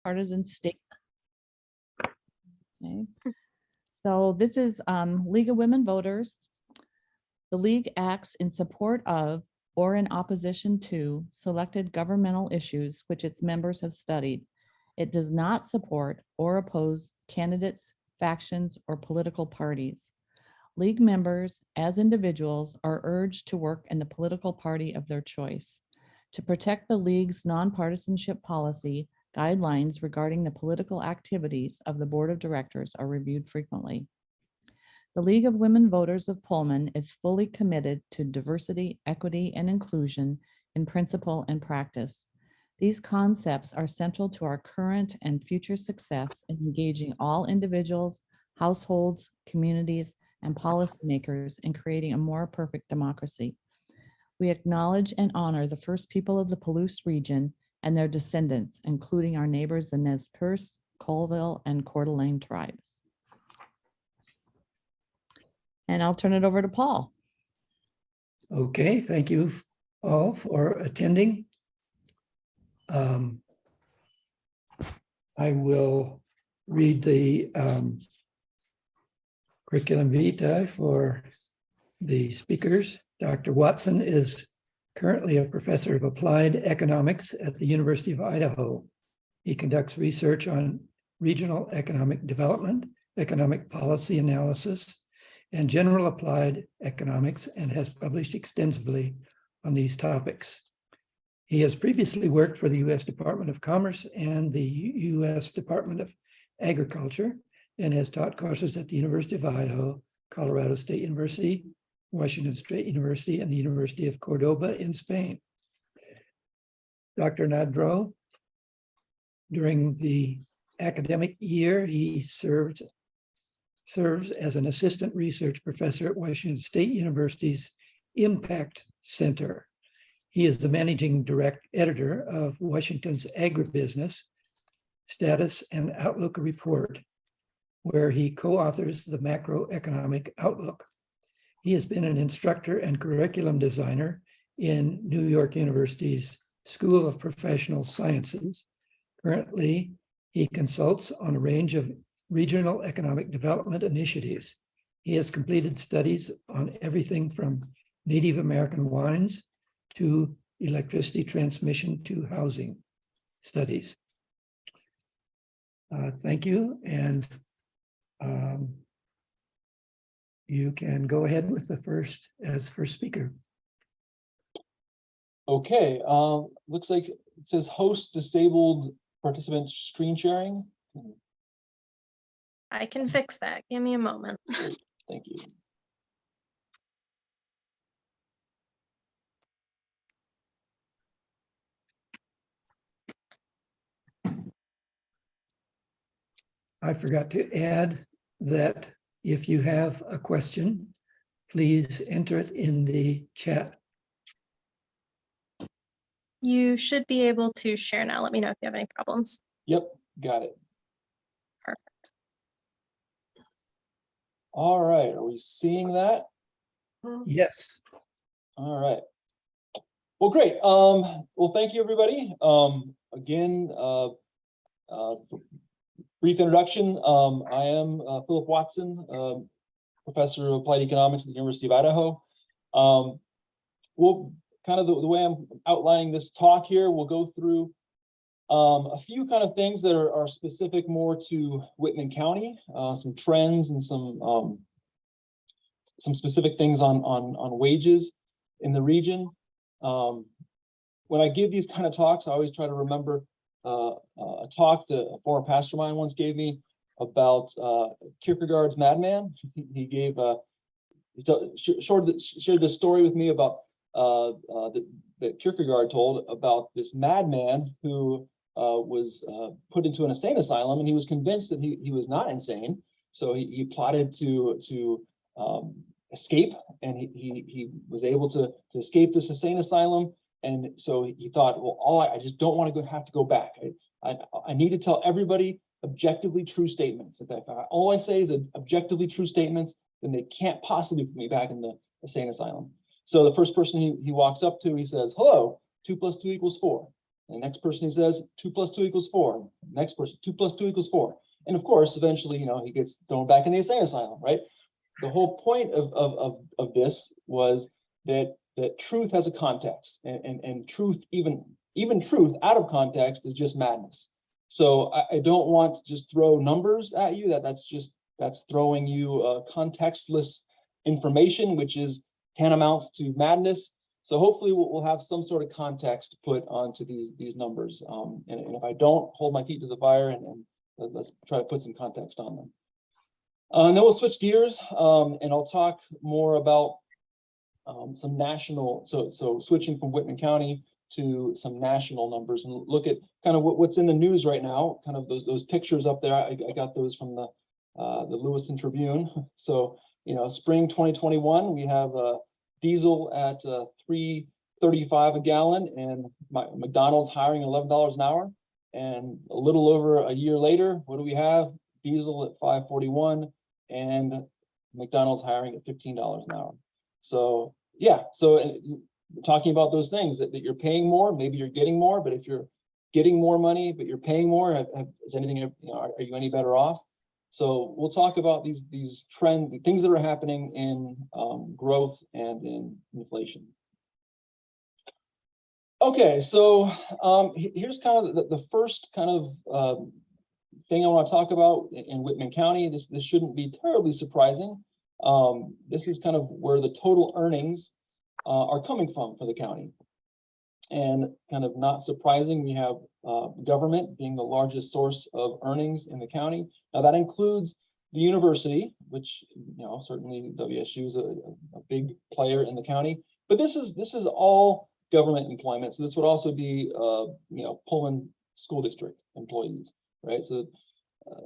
partisan statement. Okay. So this is League of Women Voters. The League acts in support of or in opposition to selected governmental issues which its members have studied. It does not support or oppose candidates, factions, or political parties. League members, as individuals, are urged to work in the political party of their choice. To protect the League's nonpartisanship policy, guidelines regarding the political activities of the Board of Directors are reviewed frequently. The League of Women Voters of Pullman is fully committed to diversity, equity, and inclusion in principle and practice. These concepts are central to our current and future success in engaging all individuals, households, communities, and policymakers in creating a more perfect democracy. We acknowledge and honor the first people of the Palouse region and their descendants, including our neighbors, the Nez Perce, Colville, and Coeur d'Alene tribes. And I'll turn it over to Paul. Okay, thank you all for attending. I will read the curriculum vitae for the speakers. Dr. Watson is currently a professor of applied economics at the University of Idaho. He conducts research on regional economic development, economic policy analysis, and general applied economics, and has published extensively on these topics. He has previously worked for the U.S. Department of Commerce and the U.S. Department of Agriculture, and has taught courses at the University of Idaho, Colorado State University, Washington State University, and the University of Cordoba in Spain. Dr. Nadreau, during the academic year, he serves as an assistant research professor at Washington State University's Impact Center. He is the managing editor of Washington's Agribusiness Status and Outlook Report, where he co-authors the Macroeconomic Outlook. He has been an instructor and curriculum designer in New York University's School of Professional Sciences. Currently, he consults on a range of regional economic development initiatives. He has completed studies on everything from Native American wines to electricity transmission to housing studies. Thank you, and you can go ahead with the first speaker. Okay, looks like it says host disabled participant screen sharing. I can fix that. Give me a moment. Great, thank you. I forgot to add that if you have a question, please enter it in the chat. You should be able to share now. Let me know if you have any problems. Yep, got it. Perfect. All right, are we seeing that? Yes. All right. Well, great. Well, thank you, everybody. Again, brief introduction. I am Philip Watson, professor of applied economics at the University of Idaho. We'll kind of the way I'm outlining this talk here, we'll go through a few kind of things that are specific more to Whitman County, some trends and some specific things on wages in the region. When I give these kind of talks, I always try to remember a talk that a former pastor of mine once gave me about Kierkegaard's Madman. He gave shared this story with me about that Kierkegaard told about this madman who was put into an insane asylum, and he was convinced that he was not insane. So he plotted to escape, and he was able to escape this insane asylum. And so he thought, well, I just don't want to have to go back. I need to tell everybody objectively true statements. If all I say is objectively true statements, then they can't possibly put me back in the insane asylum. So the first person he walks up to, he says, "Hello, 2 + 2 = 4. And the next person, he says 2 + 2 = 4. Next person, 2 + 2 = 4. And of course, eventually, he gets thrown back in the insane asylum, right? The whole point of this was that truth has a context, and truth, even truth out of context, is just madness. So I don't want to just throw numbers at you. That's throwing you contextless information, which is tantamount to madness. So hopefully we'll have some sort of context put onto these numbers. And if I don't, hold my feet to the fire, and let's try to put some context on them. And then we'll switch gears, and I'll talk more about some national, so switching from Whitman County to some national numbers, and look at kind of what's in the news right now, kind of those pictures up there. I got those from the Lewiston Tribune. So, spring 2021, we have diesel at $3.35 a gallon, and McDonald's hiring $11 an hour. And a little over a year later, what do we have? Diesel at $5.41 and McDonald's hiring at $15 an hour. So yeah, so talking about those things that you're paying more, maybe you're getting more, but if you're getting more money, but you're paying more, is anything, are you any better off? So we'll talk about these trends, things that are happening in growth and in inflation. Okay, so here's kind of the first kind of thing I want to talk about in Whitman County. This shouldn't be terribly surprising. This is kind of where the total earnings are coming from for the county. And kind of not surprising, we have government being the largest source of earnings in the county. Now that includes the university, which certainly WSU is a big player in the county. But this is all government employment. So this would also be Pullman School District employees, right? So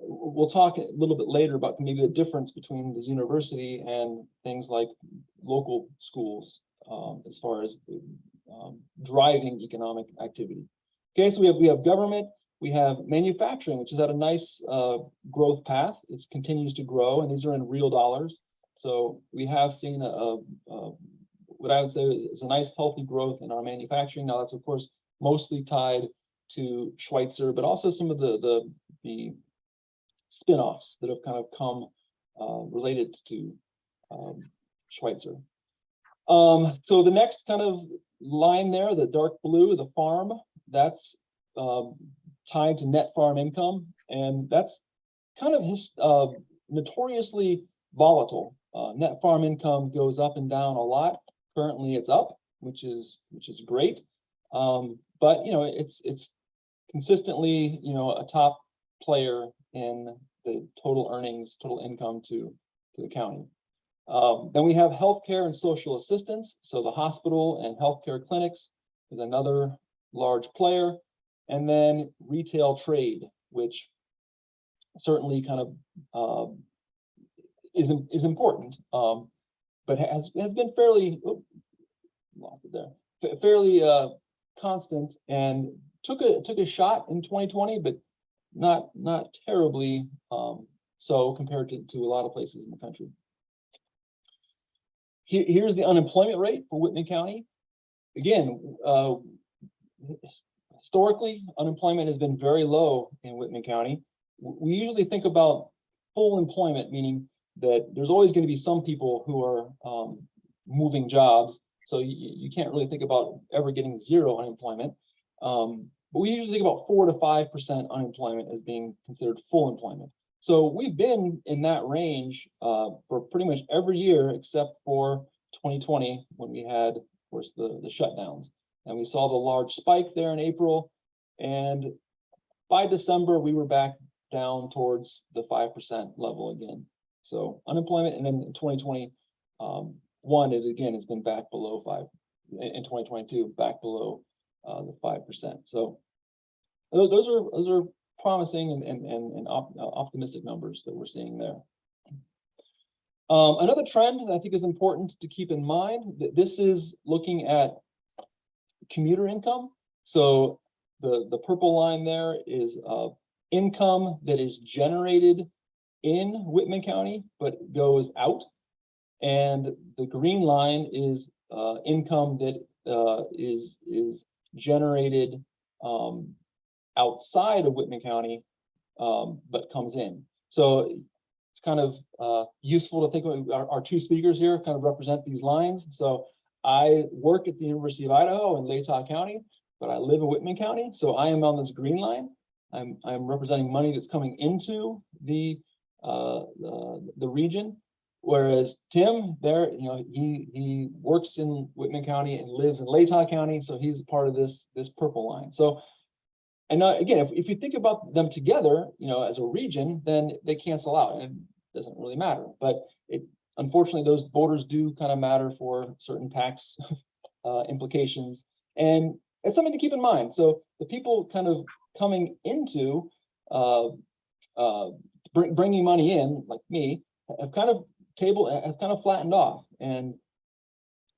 we'll talk a little bit later about maybe the difference between the university and things like local schools as far as driving economic activity. Okay, so we have government, we have manufacturing, which is at a nice growth path. It continues to grow, and these are in real dollars. So we have seen what I would say is a nice healthy growth in our manufacturing. Now that's of course mostly tied to Schweitzer, but also some of the spin-offs that have kind of come related to Schweitzer. So the next kind of line there, the dark blue, the farm, that's tied to net farm income, and that's kind of notoriously volatile. Net farm income goes up and down a lot. Currently it's up, which is great. But it's consistently a top player in the total earnings, total income to the county. Then we have healthcare and social assistance. So the hospital and healthcare clinics is another large player. And then retail trade, which certainly kind of is important, but has been fairly fairly constant, and took a shot in 2020, but not terribly so compared to a lot of places in the country. Here's the unemployment rate for Whitman County. Again, historically, unemployment has been very low in Whitman County. We usually think about full employment, meaning that there's always going to be some people who are moving jobs. So you can't really think about ever getting zero unemployment. But we usually think about 4 to 5% unemployment as being considered full employment. So we've been in that range for pretty much every year except for 2020, when we had, of course, the shutdowns. And we saw the large spike there in April. And by December, we were back down towards the 5% level again. So unemployment, and then in 2021, it again has been back below 5. In 2022, back below the 5%. So those are promising and optimistic numbers that we're seeing there. Another trend that I think is important to keep in mind, that this is looking at commuter income. So the purple line there is income that is generated in Whitman County but goes out, and the green line is income that is generated outside of Whitman County, but comes in. So it's kind of useful to think of our two speakers here kind of represent these lines. So I work at the University of Idaho in Latah County, but I live in Whitman County. So I am on this green line. I'm representing money that's coming into the region. Whereas Tim there, he works in Whitman County and lives in Latah County. So he's a part of this purple line. So, and again, if you think about them together, as a region, then they cancel out and it doesn't really matter. But unfortunately, those borders do kind of matter for certain tax implications. And it's something to keep in mind. So the people kind of coming into bringing money in, like me, have kind of flattened off, and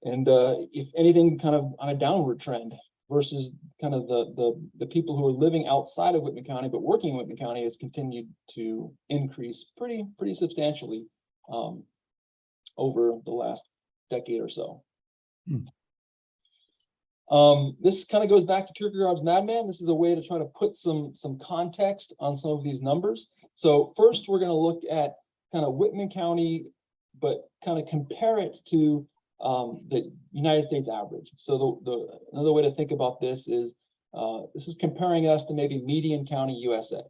if anything, kind of on a downward trend, versus kind of the people who are living outside of Whitman County but working in Whitman County has continued to increase pretty substantially over the last decade or so. This kind of goes back to Kierkegaard's Madman. This is a way to try to put some context on some of these numbers. So first, we're going to look at kind of Whitman County, but kind of compare it to the United States average. So another way to think about this is comparing us to maybe median county USA.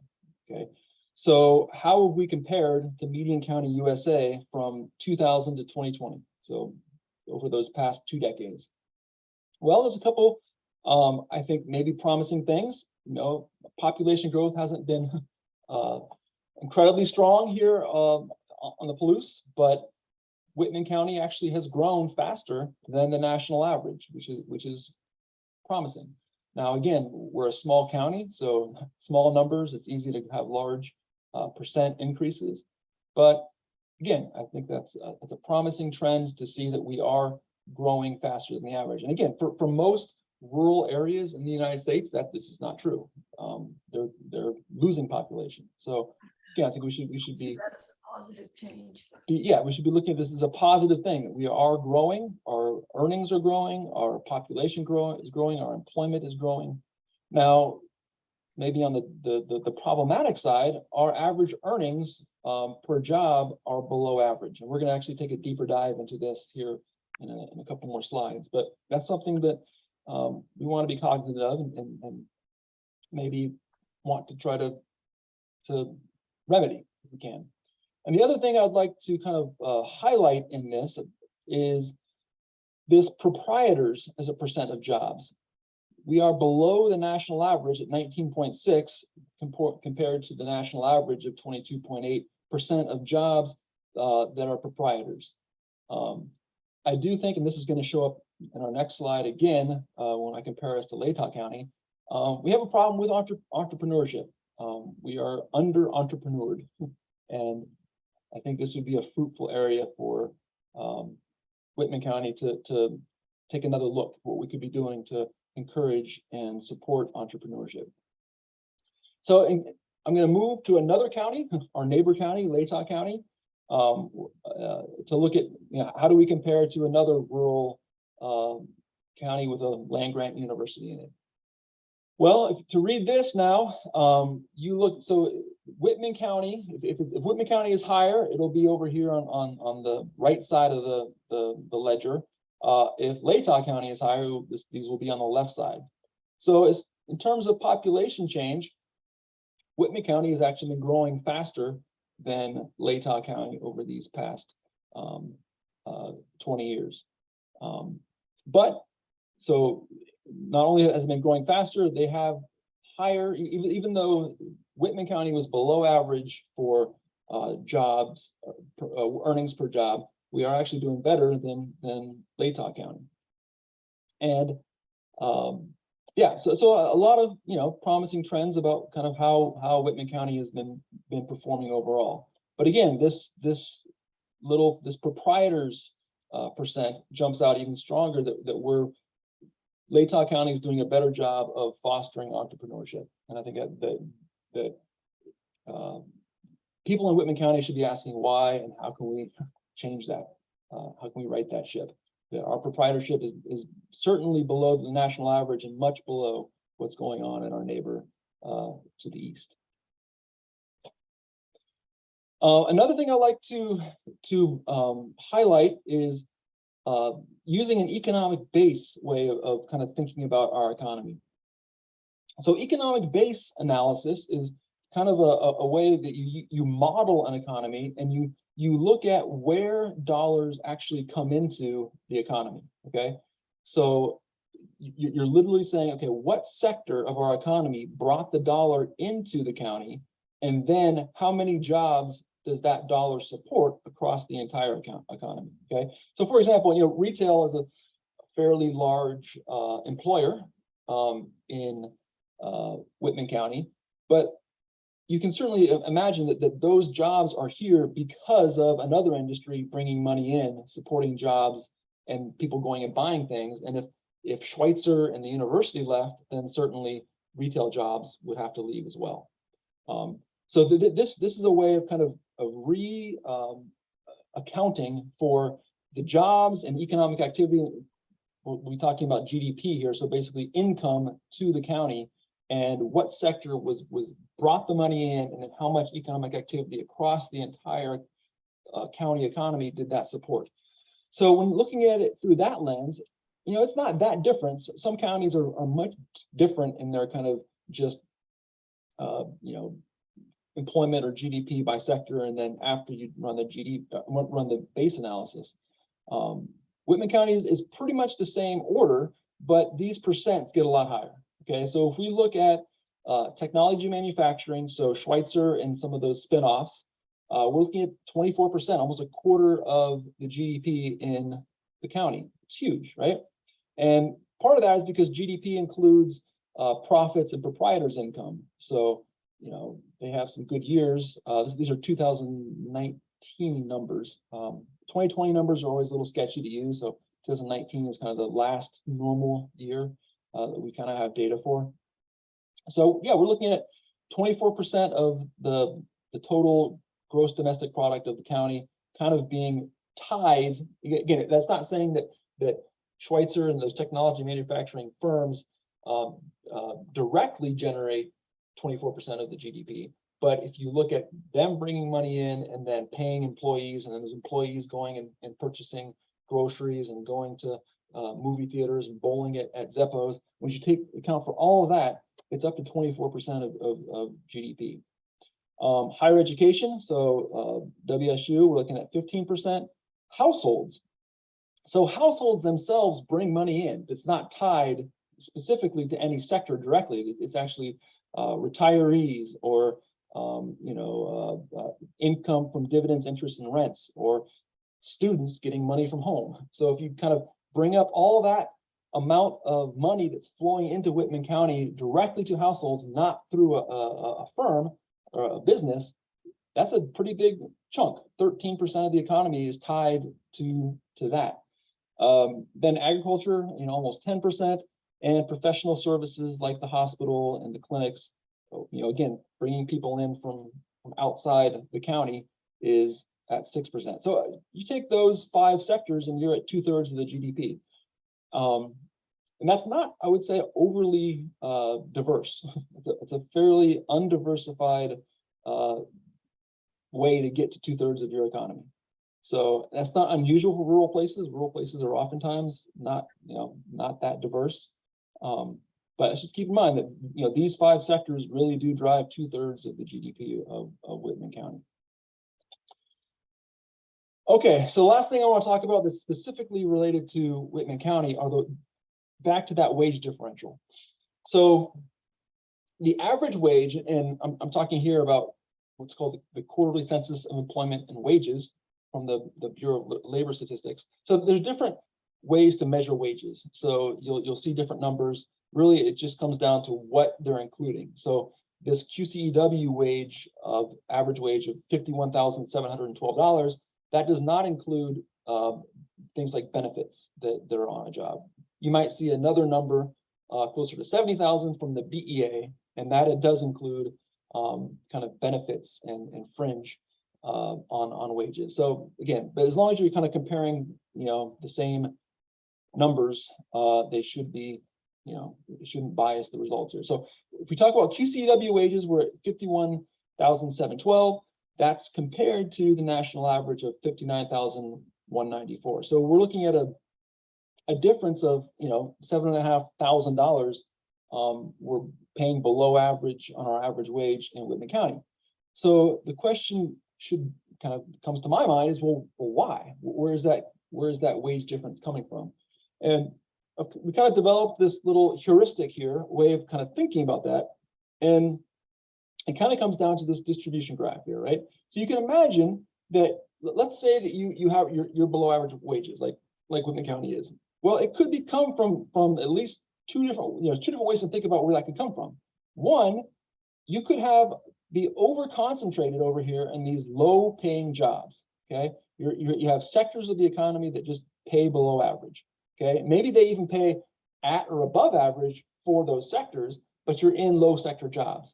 Okay, so how have we compared to median county USA from 2000 to 2020? So over those past 2 decades. Well, there's a couple, I think, maybe promising things. Population growth hasn't been incredibly strong here on the Palouse, but Whitman County actually has grown faster than the national average, which is promising. Now, again, we're a small county, so small numbers, it's easy to have large percent increases. But again, I think that's a promising trend to see that we are growing faster than the average. And again, for most rural areas in the United States, this is not true. They're losing population. So yeah, I think we should be. That's a positive change. Yeah, we should be looking at this as a positive thing. We are growing, our earnings are growing, our population is growing, our employment is growing. Now, maybe on the problematic side, our average earnings per job are below average. And we're going to actually take a deeper dive into this here in a couple more slides. But that's something that we want to be cognizant of and maybe want to try to remedy if we can. And the other thing I'd like to kind of highlight in this is this proprietors as a percent of jobs. We are below the national average at 19.6 compared to the national average of 22.8% of jobs that are proprietors. I do think, and this is going to show up in our next slide again, when I compare us to Latah County, we have a problem with entrepreneurship. We are under-entrepreneured, and I think this would be a fruitful area for Whitman County to take another look at what we could be doing to encourage and support entrepreneurship. So I'm going to move to another county, our neighbor county, Latah County, to look at how do we compare to another rural county with a land-grant university in it. Well, to read this now, you look, so Whitman County, if Whitman County is higher, it'll be over here on the right side of the ledger. If Latah County is higher, these will be on the left side. So in terms of population change, Whitman County has actually been growing faster than Latah County over these past 20 years. But so not only has it been growing faster, they have higher, even though Whitman County was below average for jobs, earnings per job, we are actually doing better than Latah County. And yeah, so a lot of promising trends about kind of how Whitman County has been performing overall. But again, this proprietors percent jumps out even stronger, that Latah County is doing a better job of fostering entrepreneurship. And I think that people in Whitman County should be asking why and how can we change that? How can we right that ship? Our proprietorship is certainly below the national average and much below what's going on in our neighbor to the east. Another thing I like to highlight is using an economic base way of kind of thinking about our economy. So economic base analysis is kind of a way that you model an economy, and you look at where dollars actually come into the economy. Okay, so you're literally saying, okay, what sector of our economy brought the dollar into the county, and then how many jobs does that dollar support across the entire economy? Okay, so for example, retail is a fairly large employer in Whitman County, but you can certainly imagine that those jobs are here because of another industry bringing money in, supporting jobs and people going and buying things. And if Schweitzer and the university left, then certainly retail jobs would have to leave as well. So this is a way of kind of accounting for the jobs and economic activity. We're talking about GDP here, so basically income to the county, and what sector was brought the money in, and then how much economic activity across the entire county economy did that support. So when looking at it through that lens, it's not that different. Some counties are much different in their kind of just employment or GDP by sector, and then after you run the base analysis. Whitman County is pretty much the same order, but these percents get a lot higher. Okay, so if we look at technology manufacturing, so Schweitzer and some of those spinoffs, we're looking at 24%, almost a quarter of the GDP in the county. It's huge, right? And part of that is because GDP includes profits and proprietors' income. So, they have some good years. These are 2019 numbers. 2020 numbers are always a little sketchy to use. So 2019 is kind of the last normal year that we kind of have data for. So yeah, we're looking at 24% of the total gross domestic product of the county kind of being tied. Again, that's not saying that Schweitzer and those technology manufacturing firms directly generate 24% of the GDP. But if you look at them bringing money in and then paying employees, and then those employees going and purchasing groceries and going to movie theaters and bowling at Zeppo's, when you take account for all of that, it's up to 24% of GDP. Higher education, so WSU, we're looking at 15%. Households. So households themselves bring money in. It's not tied specifically to any sector directly. It's actually retirees or income from dividends, interest, and rents, or students getting money from home. So if you kind of bring up all of that amount of money that's flowing into Whitman County directly to households, not through a firm or a business, that's a pretty big chunk. 13% of the economy is tied to that. Then agriculture, almost 10%, and professional services like the hospital and the clinics, again, bringing people in from outside the county is at 6%. So you take those 5 sectors and you're at 2/3 of the GDP. And that's not, I would say, overly diverse. It's a fairly undiversified way to get to 2/3 of your economy. So that's not unusual for rural places. Rural places are oftentimes not that diverse. But just keep in mind that these 5 sectors really do drive 2/3 of the GDP of Whitman County. Okay, so the last thing I want to talk about that's specifically related to Whitman County are back to that wage differential. So the average wage, and I'm talking here about what's called the quarterly census of employment and wages from the Bureau of Labor Statistics. So there's different ways to measure wages. So you'll see different numbers. Really, it just comes down to what they're including. So this QCEW wage of average wage of $51,712, that does not include things like benefits that are on a job. You might see another number closer to 70,000 from the BEA, and that it does include kind of benefits and fringe on wages. So again, but as long as you're kind of comparing, the same numbers, they should be, it shouldn't bias the results here. So if we talk about QCW wages, we're at 51,712. That's compared to the national average of 59,194. So we're looking at a difference of $7,500. We're paying below average on our average wage in Whitman County. So the question comes to my mind is, well, why? Where is that wage difference coming from? And we kind of developed this little heuristic here, way of kind of thinking about that. And it kind of comes down to this distribution graph here, right? So you can imagine that, let's say that you have your below average wages, like Whitman County is. Well, it could come from at least two different ways to think about where that could come from. One, you could be over concentrated over here in these low paying jobs. Okay, you have sectors of the economy that just pay below average. Okay, maybe they even pay at or above average for those sectors, but you're in low sector jobs.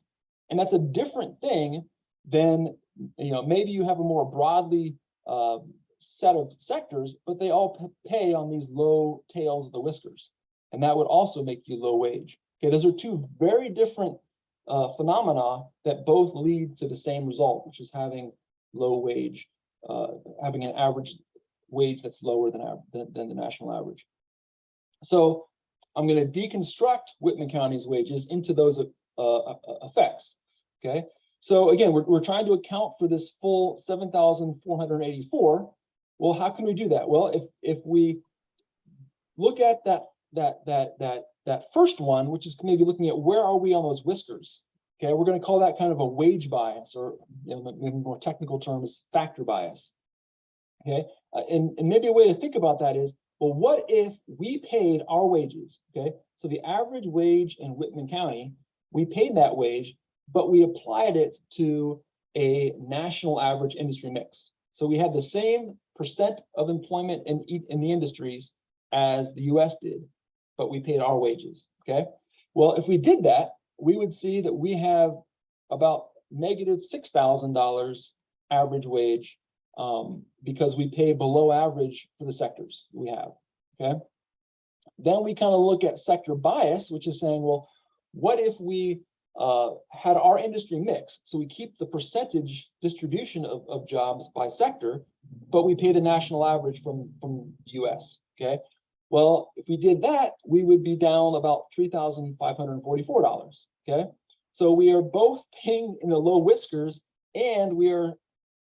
And that's a different thing than, maybe you have a more broadly set of sectors, but they all pay on these low tails of the whiskers. And that would also make you low wage. Okay, those are two very different phenomena that both lead to the same result, which is having low wage, having an average wage that's lower than the national average. So I'm going to deconstruct Whitman County's wages into those effects. Okay, so again, we're trying to account for this full 7,484. Well, how can we do that? Well, if we look at that first one, which is maybe looking at where are we on those whiskers. Okay, we're going to call that kind of a wage bias, or in more technical terms, factor bias. Okay, and maybe a way to think about that is, well, what if we paid our wages? Okay, so the average wage in Whitman County, we paid that wage, but we applied it to a national average industry mix. So we had the same percent of employment in the industries as the US did, but we paid our wages. Okay, well, if we did that, we would see that we have about negative $6,000 average wage, because we pay below average for the sectors we have. Okay, then we kind of look at sector bias, which is saying, well, what if we had our industry mix? So we keep the percentage distribution of jobs by sector, but we pay the national average from the US. Okay, well, if we did that, we would be down about $3,544. Okay, so we are both paying in the low whiskers, and we are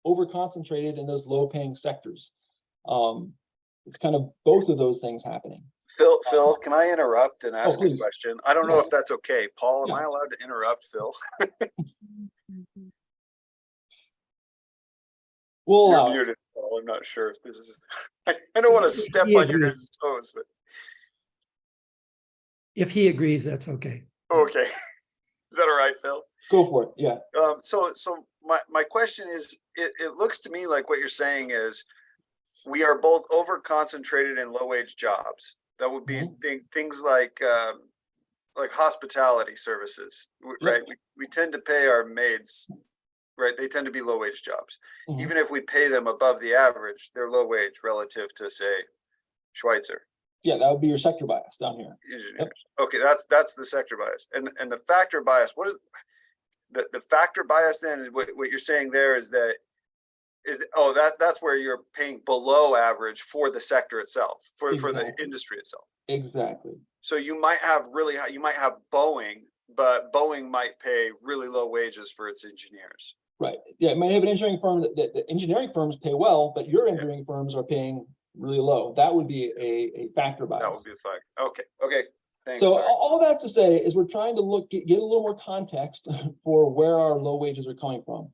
over concentrated in those low paying sectors. It's kind of both of those things happening. Phil, can I interrupt and ask a please. question? I don't know if that's okay. Paul, am Yeah. I allowed to interrupt Phil? We'll You're allow it. muted, Paul. I'm not sure if this is, I don't want to step on your guys' toes, but If he agrees, that's okay. okay. Is that all right, Phil? Go for it. Yeah. So my question is, it looks to me like what you're saying is we are both over concentrated in low wage jobs. That would be things like hospitality services, right? We tend to pay our maids, right? They tend to be low wage jobs. Even if we pay them above the average, they're low wage relative to, say, Schweitzer. Yeah, that would be your sector bias down here. Engineers. Okay, that's the sector bias. And the factor bias, what is the factor bias then? Is what you're saying there is that that's where you're paying below average for the sector itself, for the industry itself. Exactly. So you might have Boeing, but Boeing might pay really low wages for its engineers. Right. Yeah, it might have an engineering firm that the engineering firms pay well, but your engineering firms are paying really low. That would be a factor bias. That would be a factor. Okay. Thanks. So all that to say is we're trying to get a little more context for where our low wages are coming from.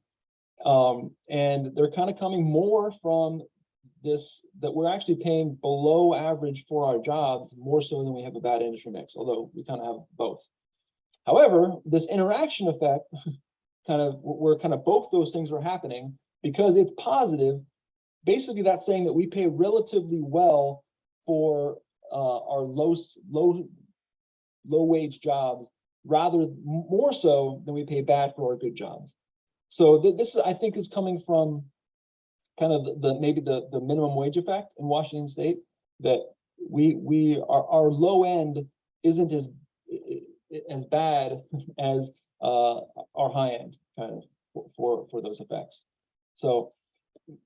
And they're kind of coming more from this, that we're actually paying below average for our jobs more so than we have a bad industry mix, although we kind of have both. However, this interaction effect, where both those things are happening, because it's positive, basically that's saying that we pay relatively well for our low wage jobs, rather more so than we pay bad for our good jobs. So this I think is coming from kind of maybe the minimum wage effect in Washington State, that our low end isn't as as bad as our high end kind of for those effects. So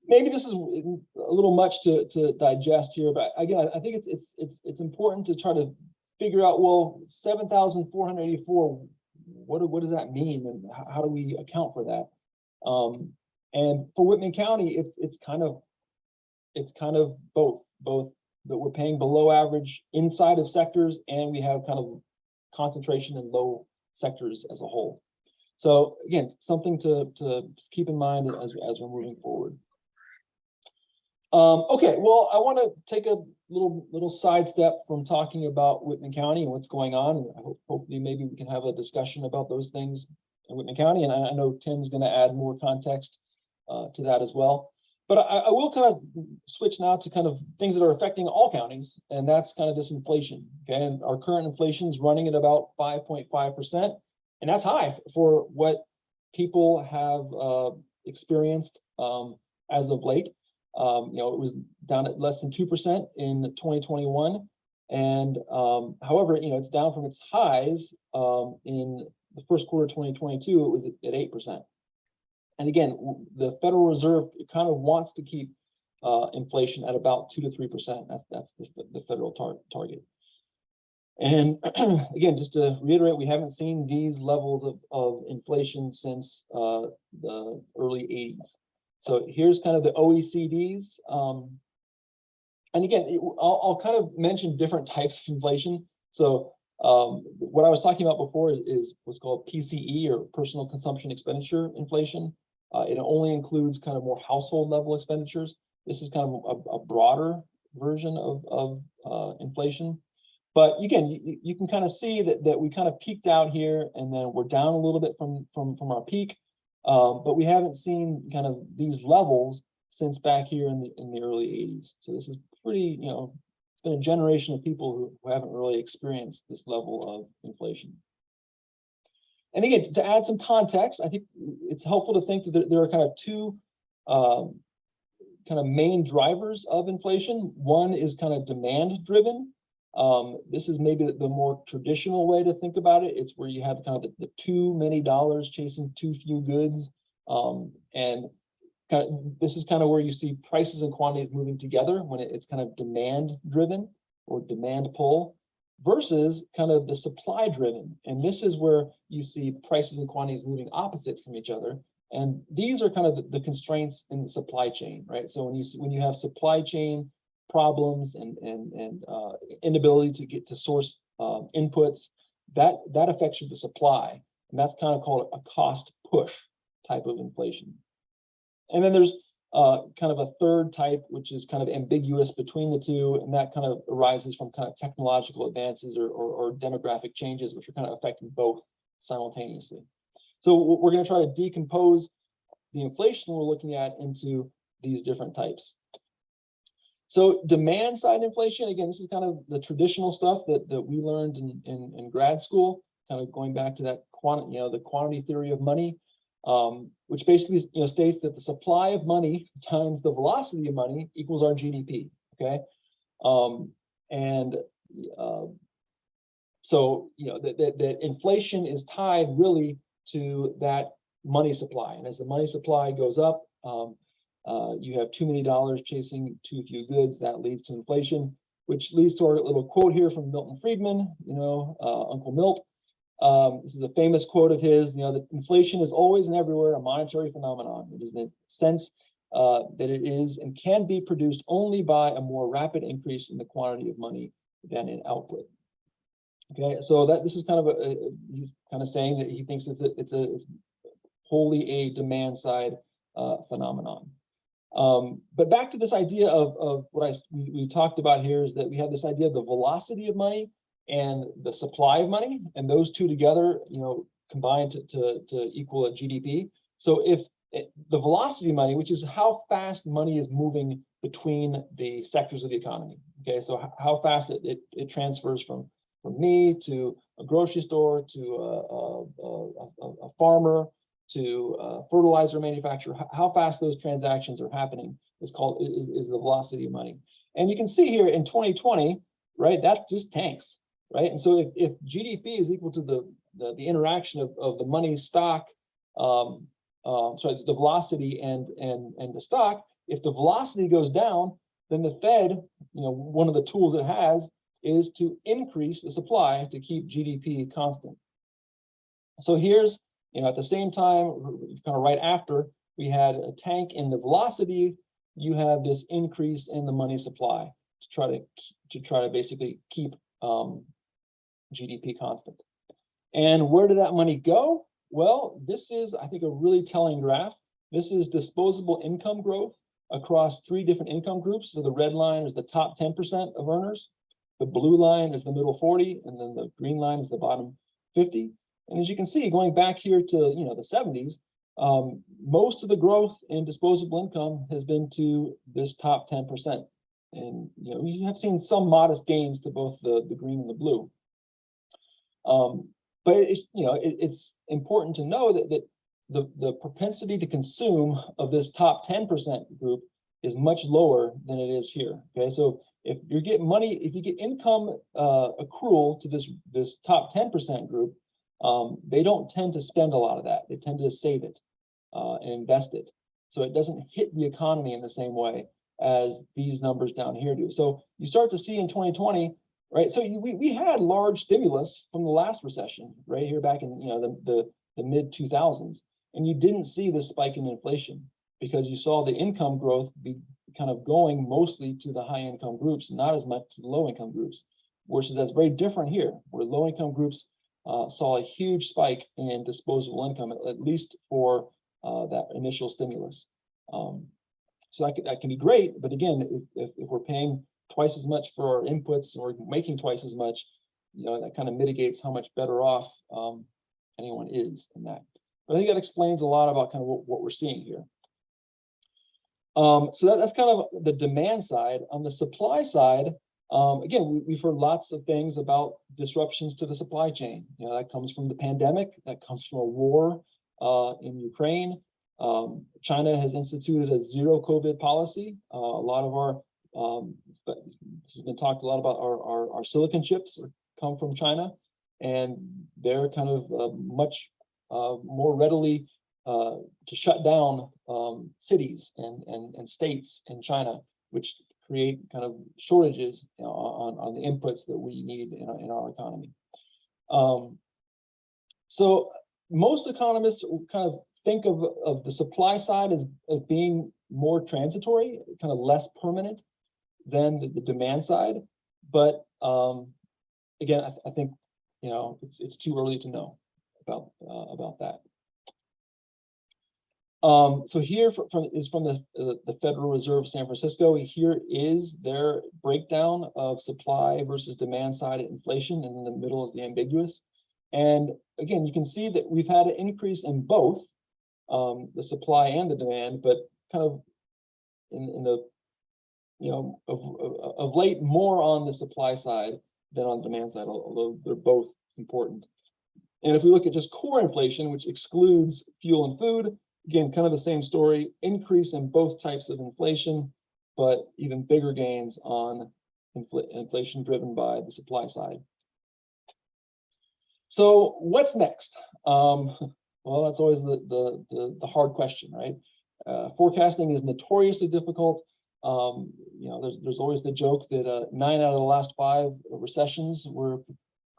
maybe this is a little much to digest here, but again, I think it's important to try to figure out, well, 7,484, what does that mean, and how do we account for that? And for Whitman County, it's kind of both that we're paying below average inside of sectors, and we have kind of concentration in low sectors as a whole. So again, something to keep in mind as we're moving forward. Okay, well, I want to take a little sidestep from talking about Whitman County and what's going on. And hopefully maybe we can have a discussion about those things in Whitman County. And I know Tim's going to add more context to that as well. But I will kind of switch now to kind of things that are affecting all counties, and that's kind of this inflation. Okay, and our current inflation is running at about 5.5%, and that's high for what people have experienced as of late. You know, it was down at less than 2% in 2021, and however, you know, it's down from its highs in the first quarter of 2022. It was at 8%. And again, the Federal Reserve kind of wants to keep inflation at about 2 to 3%. That's the federal target. And again, just to reiterate, we haven't seen these levels of inflation since the early 80s. So here's kind of the OECD's. And again, I'll kind of mention different types of inflation. So what I was talking about before is what's called PCE, or personal consumption expenditure inflation. It only includes kind of more household level expenditures. This is kind of a broader version of inflation. But again, you can kind of see that we kind of peaked out here, and then we're down a little bit from our peak. But we haven't seen kind of these levels since back here in the early 80s. So this is pretty, you know, it's been a generation of people who haven't really experienced this level of inflation. And again, to add some context, I think it's helpful to think that there are kind of two kind of main drivers of inflation. One is kind of demand driven. This is maybe the more traditional way to think about it. It's where you have kind of the too many dollars chasing too few goods. And kind of, this is kind of where you see prices and quantities moving together when it's kind of demand driven or demand pull, versus kind of the supply driven. And this is where you see prices and quantities moving opposite from each other. And these are kind of the constraints in the supply chain, right? So when you have supply chain problems and inability to get to source inputs, that affects the supply. And that's kind of called a cost push type of inflation. And then there's kind of a third type, which is kind of ambiguous between the two, and that kind of arises from kind of technological advances or demographic changes, which are kind of affecting both simultaneously. So we're going to try to decompose the inflation we're looking at into these different types. So demand side inflation, again, this is kind of the traditional stuff that we learned in grad school, kind of going back to that the quantity theory of money. Which basically states that the supply of money times the velocity of money equals our GDP. Okay, so that inflation is tied really to that money supply, and as the money supply goes up, you have too many dollars chasing too few goods. That leads to inflation, which leads to our little quote here from Milton Friedman. Uncle Milt. This is a famous quote of his, that inflation is always and everywhere a monetary phenomenon. It is in the sense that it is and can be produced only by a more rapid increase in the quantity of money than in output. Okay, so this is kind of he's kind of saying that he thinks it's wholly a demand side phenomenon. But back to this idea of what we talked about here, is that we have this idea of the velocity of money and the supply of money, and those two together, combine to equal a GDP. So if the velocity of money, which is how fast money is moving between the sectors of the economy, okay, so how fast it transfers from me to a grocery store to a farmer to a fertilizer manufacturer, how fast those transactions are happening is the velocity of money. And you can see here in 2020, right, that just tanks. right? And so if GDP is equal to the interaction of the money, stock, sorry, the velocity and the stock, if the velocity goes down, then the Fed, one of the tools it has is to increase the supply to keep GDP constant. So here's, at the same time, kind of right after we had a tank in the velocity, you have this increase in the money supply to try to basically keep GDP constant. And where did that money go? Well, this is, I think, a really telling graph. This is disposable income growth across 3 different income groups. So the red line is the top 10% of earners. The blue line is the middle 40, and then the green line is the bottom 50. And as you can see, going back here to the 70s, most of the growth in disposable income has been to this top 10%. And we have seen some modest gains to both the green and the blue. But it's important to know that the propensity to consume of this top 10% group is much lower than it is here. Okay, so if you get money, if you get income accrual to this top 10% group, they don't tend to spend a lot of that. They tend to save it and invest it. So it doesn't hit the economy in the same way as these numbers down here do. So you start to see in 2020, right? So we had large stimulus from the last recession, right here back in the mid 2000s, and you didn't see this spike in inflation because you saw the income growth be kind of going mostly to the high income groups, not as much to the low income groups. Versus that's very different here, where low income groups saw a huge spike in disposable income, at least for that initial stimulus. So that can be great, but again, if we're paying twice as much for our inputs and we're making twice as much, that kind of mitigates how much better off anyone is in that. But I think that explains a lot about kind of what we're seeing here. So that's kind of the demand side. On the supply side, again, we've heard lots of things about disruptions to the supply chain. That comes from the pandemic, that comes from a war in Ukraine. China has instituted a zero COVID policy. A lot of our, this has been talked a lot about, our silicon chips come from China, and they're kind of much more readily to shut down cities and states in China, which create kind of shortages on the inputs that we need in our economy. So most economists kind of think of the supply side as being more transitory, kind of less permanent than the demand side. But again, I think it's too early to know about that. So here is from the Federal Reserve San Francisco. Here is their breakdown of supply versus demand side inflation, and in the middle is the ambiguous. And again, you can see that we've had an increase in both the supply and the demand, but kind of in the of late more on the supply side than on the demand side, although they're both important. And if we look at just core inflation, which excludes fuel and food, again, kind of the same story, increase in both types of inflation, but even bigger gains on inflation driven by the supply side. So what's next? Well, that's always the hard question, right? Forecasting is notoriously difficult. There's always the joke that 9 out of the last 5 recessions were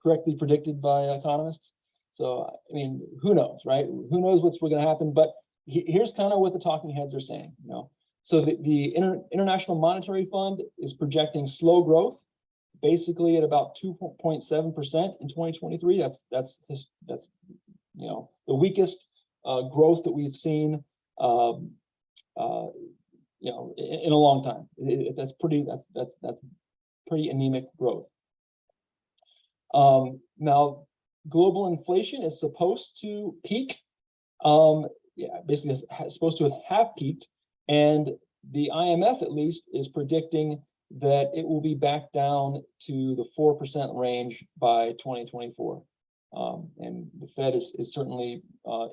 correctly predicted by economists. So, I mean, who knows, right? Who knows what's going to happen? But here's kind of what the talking heads are saying. So the International Monetary Fund is projecting slow growth, basically at about 2.7% in 2023. That's the weakest growth that we've seen in a long time. That's pretty anemic growth. Now, global inflation is supposed to peak. Basically it's supposed to have peaked, and the IMF at least is predicting that it will be back down to the 4% range by 2024. And the Fed is certainly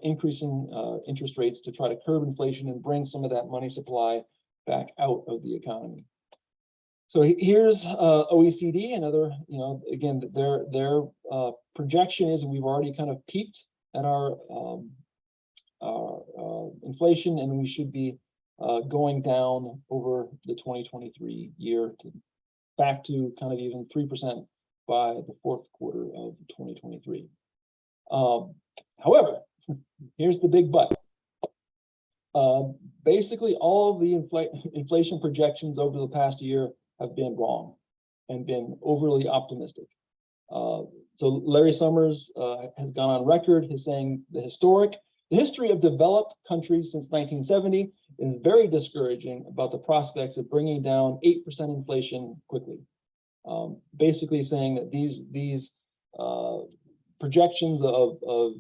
increasing interest rates to try to curb inflation and bring some of that money supply back out of the economy. So here's OECD, another, again, their projection is we've already kind of peaked at our inflation, and we should be going down over the 2023 year to back to kind of even 3% by the fourth quarter of 2023. However, here's the big but. Basically, all of the inflation projections over the past year have been wrong and been overly optimistic. So Larry Summers has gone on record as saying the history of developed countries since 1970 is very discouraging about the prospects of bringing down 8% inflation quickly. Basically saying that these projections of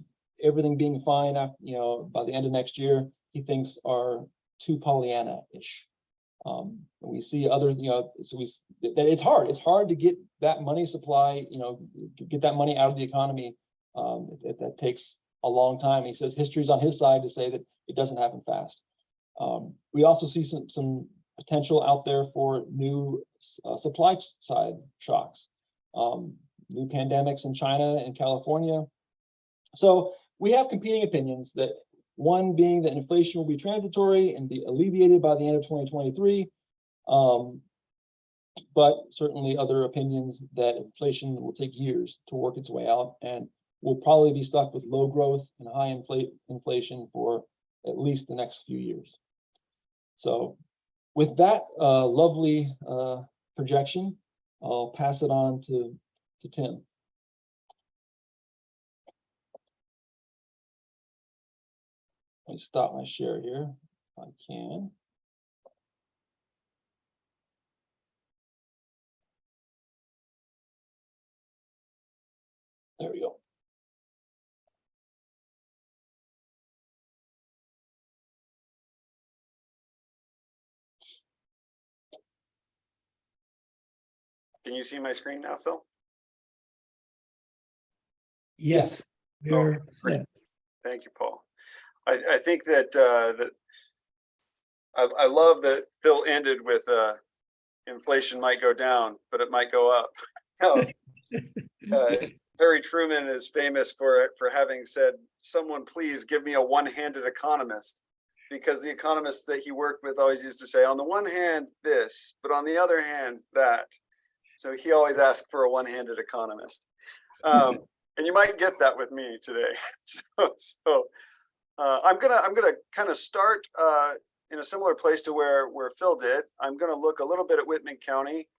everything being fine after, by the end of next year, he thinks are too Pollyanna-ish. We see other, so that it's hard to get that money supply, get that money out of the economy. That takes a long time. He says history's on his side to say that it doesn't happen fast. We also see some potential out there for new supply side shocks, new pandemics in China and California. So we have competing opinions, that one being that inflation will be transitory and be alleviated by the end of 2023. But certainly other opinions that inflation will take years to work its way out, and we'll probably be stuck with low growth and high inflation for at least the next few years. So with that lovely projection, I'll pass it on to Tim. Let me stop my share here if I can. There we go. Can you see my screen now, Phil? Yes, we're great. set. Thank you, Paul. I think that I love that Phil ended with inflation might go down, but it might go up. Harry Truman is famous for having said, "Someone please give me a one-handed economist," because the economists that he worked with always used to say, on the one hand this, but on the other hand that. So he always asked for a one-handed economist. And you might get that with me today. So I'm gonna kind of start in a similar place to where Phil did. I'm gonna look a little bit at Whitman County,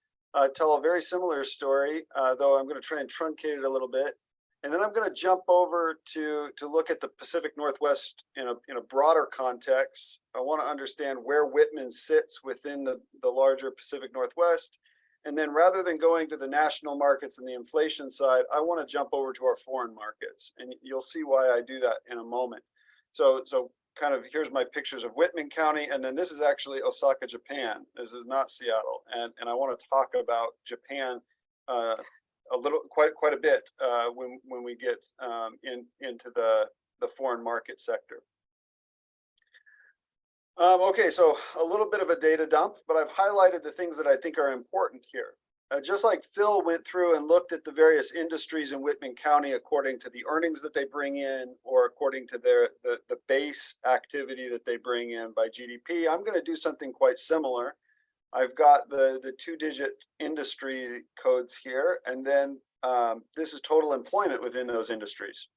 tell a very similar story, though I'm gonna try and truncate it a little bit. And then I'm gonna jump over to look at the Pacific Northwest in a broader context. I wanna understand where Whitman sits within the larger Pacific Northwest. And then rather than going to the national markets and the inflation side, I want to jump over to our foreign markets. And you'll see why I do that in a moment. So kind of here's my pictures of Whitman County. And then this is actually Osaka, Japan. This is not Seattle. And I want to talk about Japan a little, quite a bit when we get into the foreign market sector. Okay, so a little bit of a data dump, but I've highlighted the things that I think are important here. Just like Phil went through and looked at the various industries in Whitman County according to the earnings that they bring in, or according to the base activity that they bring in by GDP, I'm going to do something quite similar. I've got the two-digit industry codes here, and then this is total employment within those industries,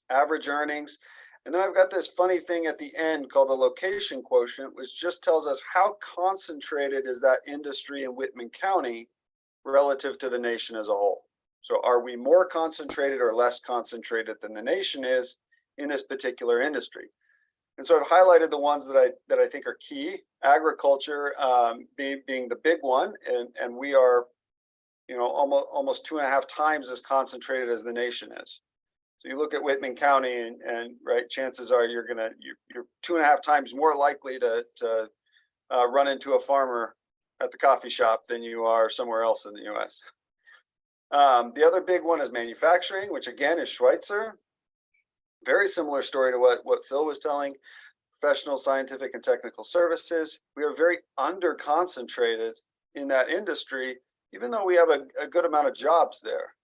average earnings. And then I've got this funny thing at the end called the location quotient, which just tells us how concentrated is that industry in Whitman County relative to the nation as a whole. So are we more concentrated or less concentrated than the nation is in this particular industry? And so I've highlighted the ones that I think are key. Agriculture being the big one, and we are, almost 2.5 times as concentrated as the nation is. So you look at Whitman County, and right, chances are you're 2.5 times more likely to run into a farmer at the coffee shop than you are somewhere else in the U.S. The other big one is manufacturing, which again is Schweitzer. Very similar story to what Phil was telling. Professional, scientific, and technical services. We are very under concentrated in that industry, even though we have a good amount of jobs there.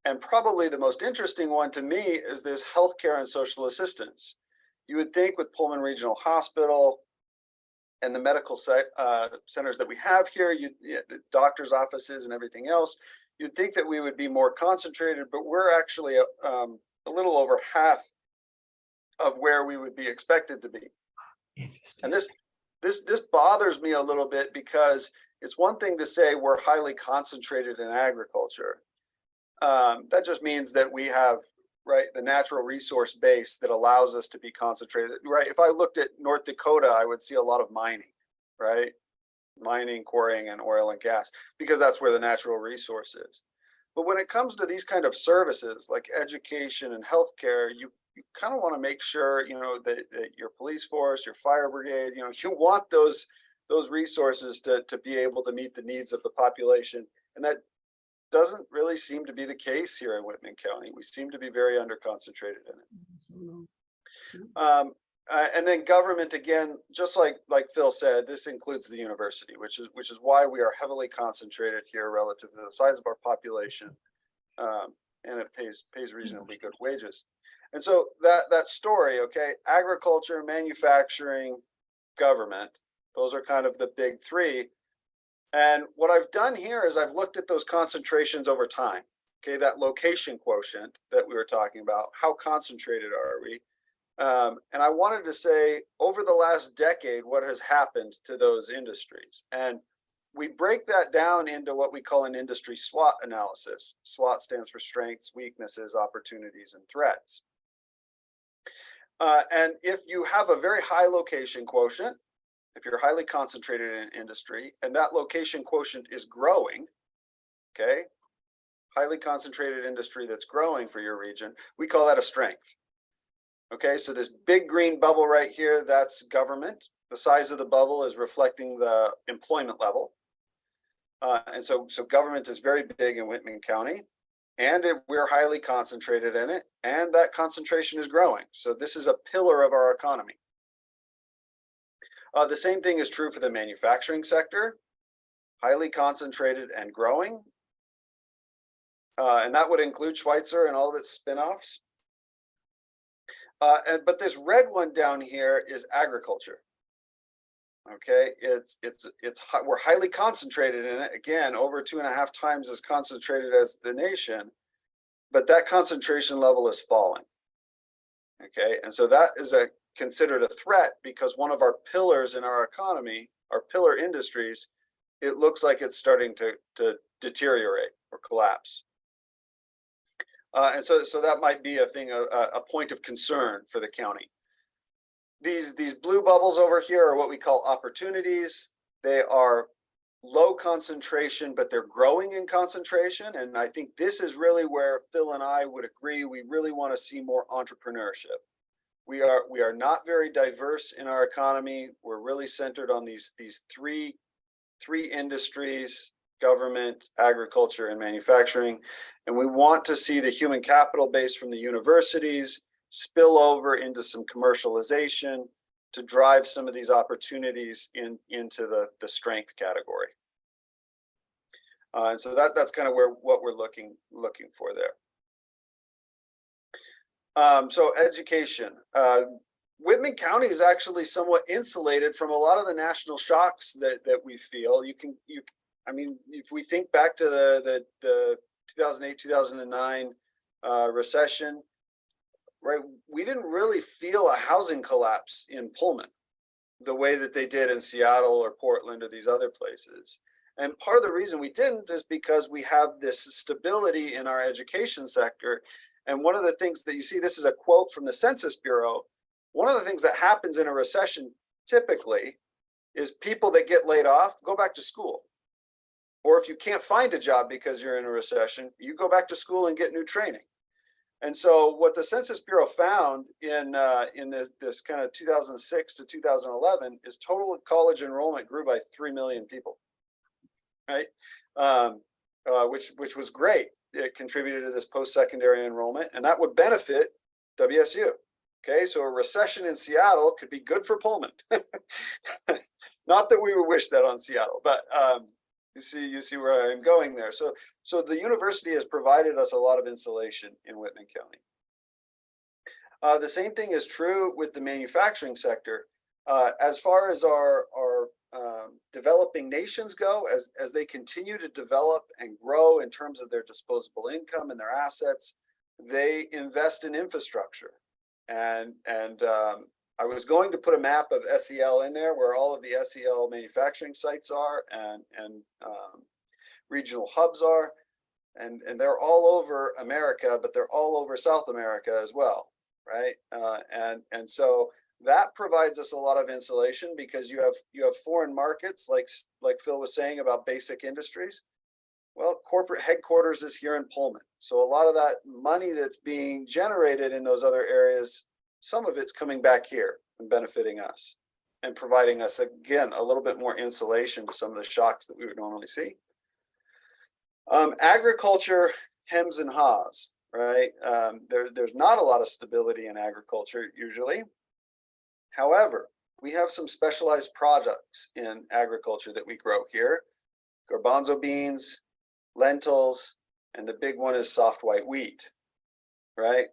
And probably the most interesting one to me is this healthcare and social assistance. You would think with Pullman Regional Hospital and the medical centers that we have here, the doctor's offices and everything else, you'd think that we would be more concentrated, but we're actually a little over half of where we would be expected to be. Interesting. And this bothers me a little bit, because it's one thing to say we're highly concentrated in agriculture. That just means that we have, right, the natural resource base that allows us to be concentrated, right? If I looked at North Dakota, I would see a lot of mining, right? Mining, quarrying, and oil and gas, because that's where the natural resource is. But when it comes to these kind of services like education and healthcare, you kind of want to make sure, that your police force, your fire brigade, you want those resources to be able to meet the needs of the population. And that doesn't really seem to be the case here in Whitman County. We seem to be very under concentrated in it. And then government, again, just like Phil said, this includes the university, which is why we are heavily concentrated here relative to the size of our population, and it pays reasonably good wages. And so that story, okay, agriculture, manufacturing, government, those are kind of the big three. And what I've done here is I've looked at those concentrations over time. Okay, that location quotient that we were talking about, how concentrated are we? And I wanted to say, over the last decade, what has happened to those industries? And we break that down into what we call an industry SWOT analysis. SWOT stands for strengths, weaknesses, opportunities, and threats. And if you have a very high location quotient, if you're highly concentrated in industry and that location quotient is growing, okay, highly concentrated industry that's growing for your region, we call that a strength. Okay, so this big green bubble right here, that's government. The size of the bubble is reflecting the employment level. And so government is very big in Whitman County, and we're highly concentrated in it, and that concentration is growing. So this is a pillar of our economy. The same thing is true for the manufacturing sector, highly concentrated and growing. And that would include Schweitzer and all of its spinoffs. But this red one down here is agriculture. Okay, we're highly concentrated in it. Again, over 2.5 times as concentrated as the nation, but that concentration level is falling. Okay, and so that is considered a threat, because one of our pillars in our economy, our pillar industries, it looks like it's starting to deteriorate or collapse. And so that might be a point of concern for the county. These blue bubbles over here are what we call opportunities. They are low concentration, but they're growing in concentration. And I think this is really where Phil and I would agree. We really want to see more entrepreneurship. We are not very diverse in our economy. We're really centered on these three industries: government, agriculture, and manufacturing. And we want to see the human capital base from the universities spill over into some commercialization to drive some of these opportunities into the strength category. And so that's kind of what we're looking for there. So education. Whitman County is actually somewhat insulated from a lot of the national shocks that we feel. I mean, if we think back to the 2008, 2009 recession, right, we didn't really feel a housing collapse in Pullman the way that they did in Seattle or Portland or these other places. And part of the reason we didn't is because we have this stability in our education sector. And one of the things that you see, this is a quote from the Census Bureau. One of the things that happens in a recession typically is people that get laid off go back to school. Or if you can't find a job because you're in a recession, you go back to school and get new training. And so what the Census Bureau found in this kind of 2006 to 2011 is total college enrollment grew by 3 million people, right? Which was great. It contributed to this post-secondary enrollment, and that would benefit WSU. Okay, so a recession in Seattle could be good for Pullman. Not that we would wish that on Seattle, but you see where I'm going there. So the university has provided us a lot of insulation in Whitman County. The same thing is true with the manufacturing sector. As far as our developing nations go, as they continue to develop and grow in terms of their disposable income and their assets, they invest in infrastructure. And I was going to put a map of SEL in there where all of the SEL manufacturing sites are and regional hubs are, and they're all over America, but they're all over South America as well, right? And so that provides us a lot of insulation because you have foreign markets like Phil was saying about basic industries. Well, corporate headquarters is here in Pullman. So a lot of that money that's being generated in those other areas, some of it's coming back here and benefiting us and providing us, again, a little bit more insulation to some of the shocks that we would normally see. Agriculture hems and haws, right? There's not a lot of stability in agriculture usually. However, we have some specialized products in agriculture that we grow here: garbanzo beans, lentils, and the big one is soft white wheat, right?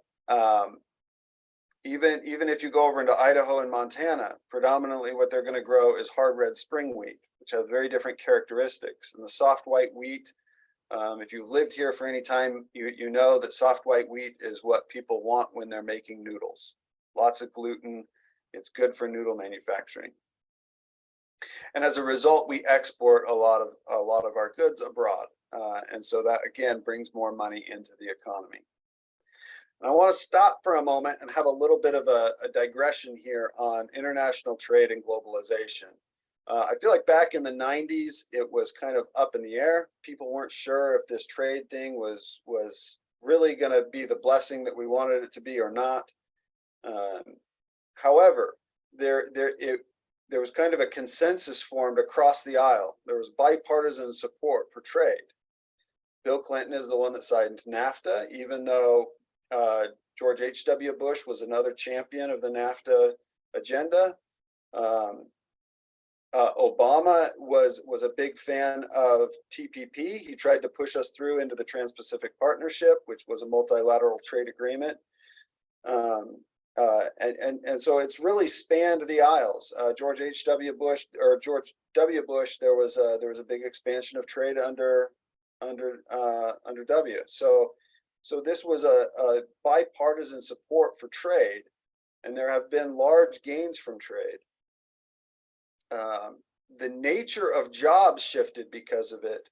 Even if you go over into Idaho and Montana, predominantly what they're going to grow is hard red spring wheat, which have very different characteristics. And the soft white wheat, if you've lived here for any time, you know that soft white wheat is what people want when they're making noodles. Lots of gluten. It's good for noodle manufacturing. And as a result, we export a lot of our goods abroad. And so that, again, brings more money into the economy. And I want to stop for a moment and have a little bit of a digression here on international trade and globalization. I feel like back in the 90s, it was kind of up in the air. People weren't sure if this trade thing was really going to be the blessing that we wanted it to be or not. However, there was kind of a consensus formed across the aisle. There was bipartisan support for trade. Bill Clinton is the one that signed NAFTA, even though George H.W. Bush was another champion of the NAFTA agenda. Obama was a big fan of TPP. He tried to push us through into the Trans-Pacific Partnership, which was a multilateral trade agreement. And so it's really spanned the aisles. George W. Bush, there was a big expansion of trade under W. So this was a bipartisan support for trade, and there have been large gains from trade. The nature of jobs shifted because of it.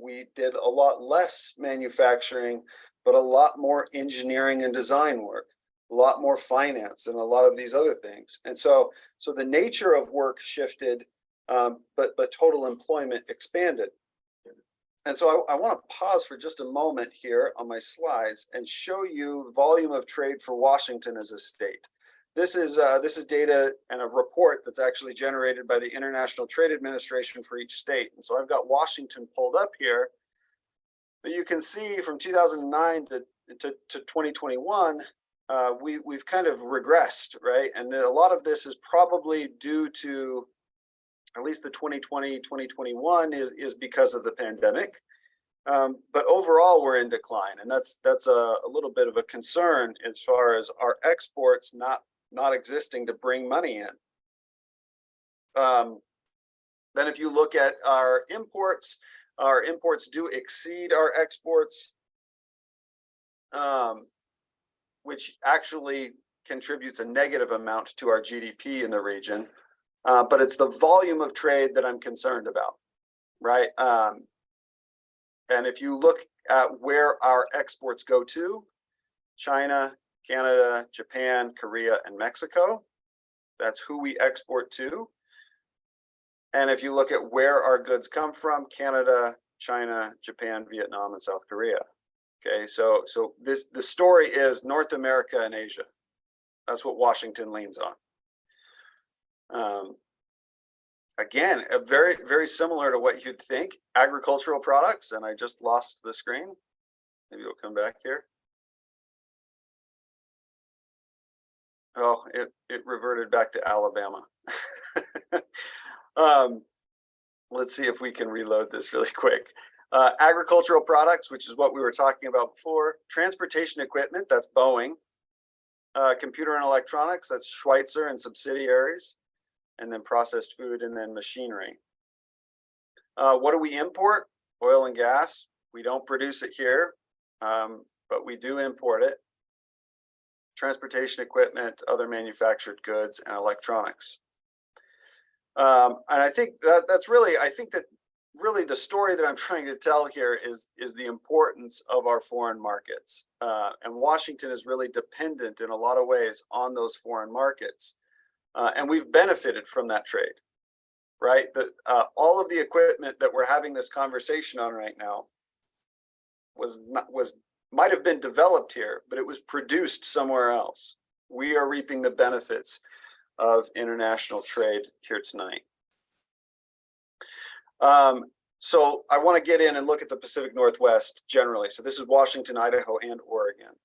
We did a lot less manufacturing, but a lot more engineering and design work, a lot more finance, and a lot of these other things. And so the nature of work shifted, but total employment expanded. And so I want to pause for just a moment here on my slides and show you volume of trade for Washington as a state. This is data and a report that's actually generated by the International Trade Administration for each state. And so I've got Washington pulled up here, but you can see from 2009 to 2021, we've kind of regressed, right? And a lot of this is probably due to, at least the 2020, 2021 is because of the pandemic. But overall, we're in decline. And that's a little bit of a concern as far as our exports not existing to bring money in. Then if you look at our imports do exceed our exports, which actually contributes a negative amount to our GDP in the region. But it's the volume of trade that I'm concerned about, right? And if you look at where our exports go to, China, Canada, Japan, Korea, and Mexico, that's who we export to. And if you look at where our goods come from, Canada, China, Japan, Vietnam, and South Korea. Okay, so the story is North America and Asia. That's what Washington leans on. Again, very, very similar to what you'd think, agricultural products, and I just lost the screen. Maybe we'll come back here. Oh, it reverted back to Alabama. Let's see if we can reload this really quick. Agricultural products, which is what we were talking about before. Transportation equipment, that's Boeing. Computer and electronics, that's Schweitzer and subsidiaries. And then processed food and then machinery. What do we import? Oil and gas. We don't produce it here, but we do import it. Transportation equipment, other manufactured goods, and electronics. And I think that's really, I think that really the story that I'm trying to tell here is the importance of our foreign markets. And Washington is really dependent in a lot of ways on those foreign markets. And we've benefited from that trade, right? All of the equipment that we're having this conversation on right now might have been developed here, but it was produced somewhere else. We are reaping the benefits of international trade here tonight. So I want to get in and look at the Pacific Northwest generally. So this is Washington, Idaho, and Oregon.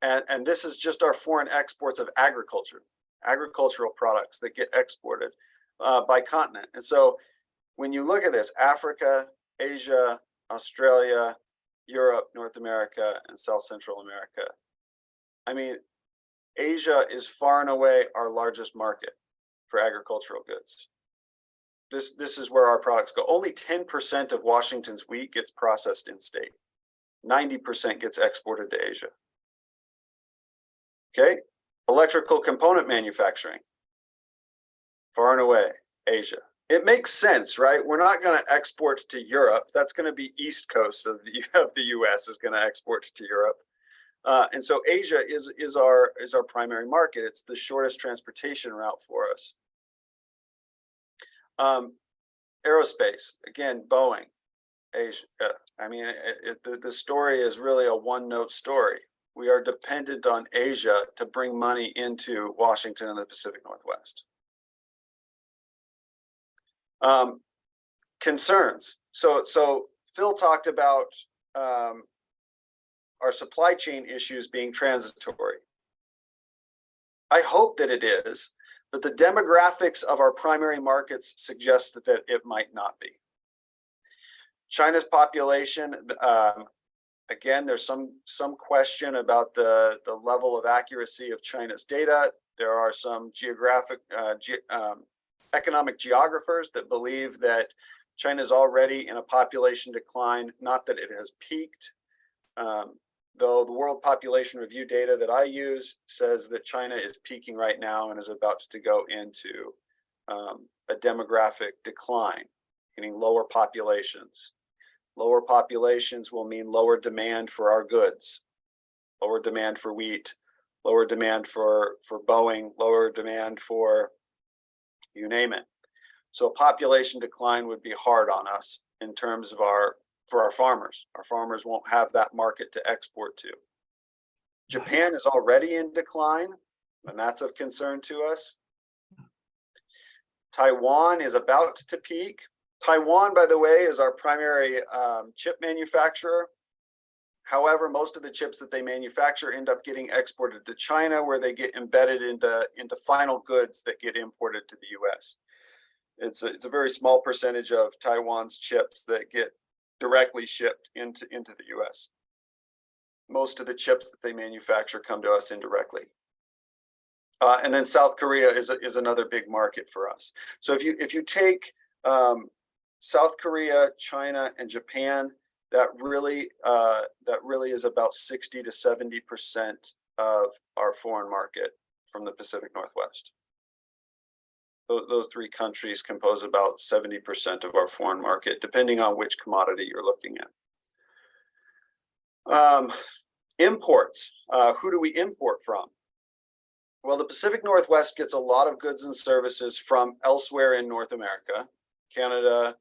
And this is just our foreign exports of agricultural products that get exported by continent. And so when you look at this, Africa, Asia, Australia, Europe, North America, and South Central America. I mean, Asia is far and away our largest market for agricultural goods. This is where our products go. Only 10% of Washington's wheat gets processed in state. 90% gets exported to Asia. Okay, electrical component manufacturing, far and away, Asia. It makes sense, right? We're not going to export to Europe. That's going to be East Coast of the U.S. is going to export to Europe, and so Asia is our primary market. It's the shortest transportation route for us. Aerospace, again, Boeing, Asia. I mean, the story is really a one-note story. We are dependent on Asia to bring money into Washington and the Pacific Northwest. Concerns. So Phil talked about our supply chain issues being transitory. I hope that it is, but the demographics of our primary markets suggest that it might not be. China's population, again, there's some question about the level of accuracy of China's data. There are some economic geographers that believe that China is already in a population decline, not that it has peaked. Though the World Population Review data that I use says that China is peaking right now and is about to go into a demographic decline, meaning lower populations. Lower populations will mean lower demand for our goods, lower demand for wheat, lower demand for Boeing, lower demand for you name it. So population decline would be hard on us in terms of for our farmers. Our farmers won't have that market to export to. Japan is already in decline, and that's of concern to us. Taiwan is about to peak. Taiwan, by the way, is our primary chip manufacturer. However, most of the chips that they manufacture end up getting exported to China, where they get embedded into final goods that get imported to the US. It's a very small percentage of Taiwan's chips that get directly shipped into the US. Most of the chips that they manufacture come to us indirectly. And then South Korea is another big market for us. So if you take South Korea, China, and Japan, that really is about 60 to 70% of our foreign market from the Pacific Northwest. Those three countries compose about 70% of our foreign market, depending on which commodity you're looking at. Imports. Who do we import from? Well, the Pacific Northwest gets a lot of goods and services from elsewhere in North America, Canada,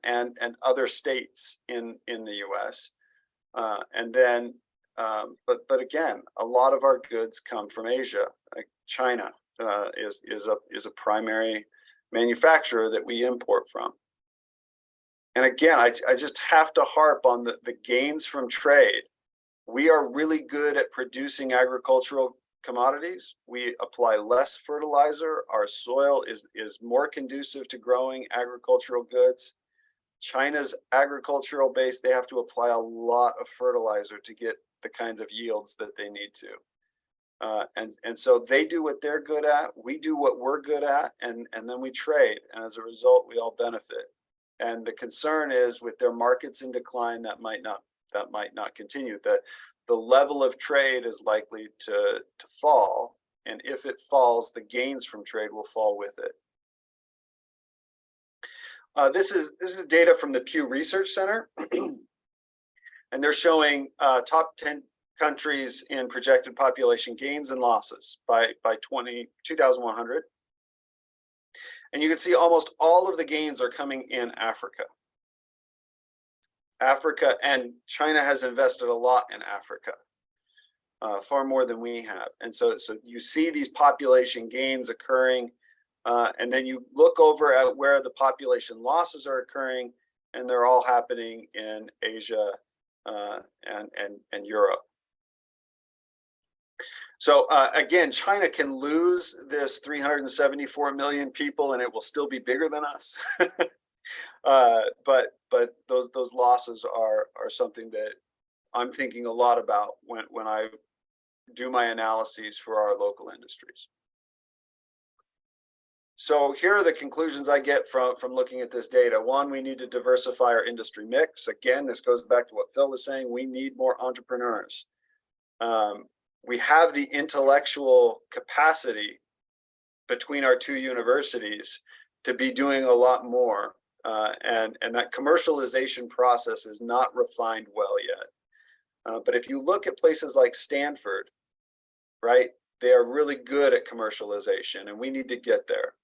and other states in the US. And then, but again, a lot of our goods come from Asia. Like China is a primary manufacturer that we import from. And again, I just have to harp on the gains from trade. We are really good at producing agricultural commodities. We apply less fertilizer. Our soil is more conducive to growing agricultural goods. China's agricultural base, they have to apply a lot of fertilizer to get the kinds of yields that they need to. And so they do what they're good at, we do what we're good at, and then we trade. And as a result, we all benefit. And the concern is with their markets in decline, that might not continue. The level of trade is likely to fall. And if it falls, the gains from trade will fall with it. This is data from the Pew Research Center. And they're showing top 10 countries in projected population gains and losses by 2100. And you can see almost all of the gains are coming in Africa. Africa and China has invested a lot in Africa, far more than we have. And so you see these population gains occurring, and then you look over at where the population losses are occurring, and they're all happening in Asia and Europe. So again, China can lose this 374 million people and it will still be bigger than us. But those losses are something that I'm thinking a lot about when I do my analyses for our local industries. So here are the conclusions I get from looking at this data. One, we need to diversify our industry mix. Again, this goes back to what Phil was saying. We need more entrepreneurs. We have the intellectual capacity between our two universities to be doing a lot more. And that commercialization process is not refined well yet. But if you look at places like Stanford, right, they are really good at commercialization, and we need to get there.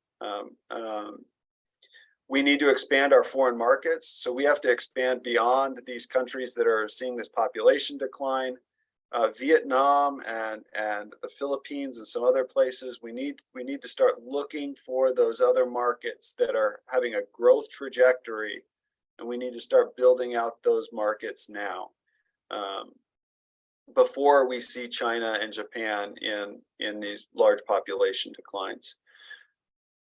We need to expand our foreign markets. So we have to expand beyond these countries that are seeing this population decline. Vietnam and the Philippines and some other places, we need to start looking for those other markets that are having a growth trajectory, and we need to start building out those markets now, before we see China and Japan in these large population declines.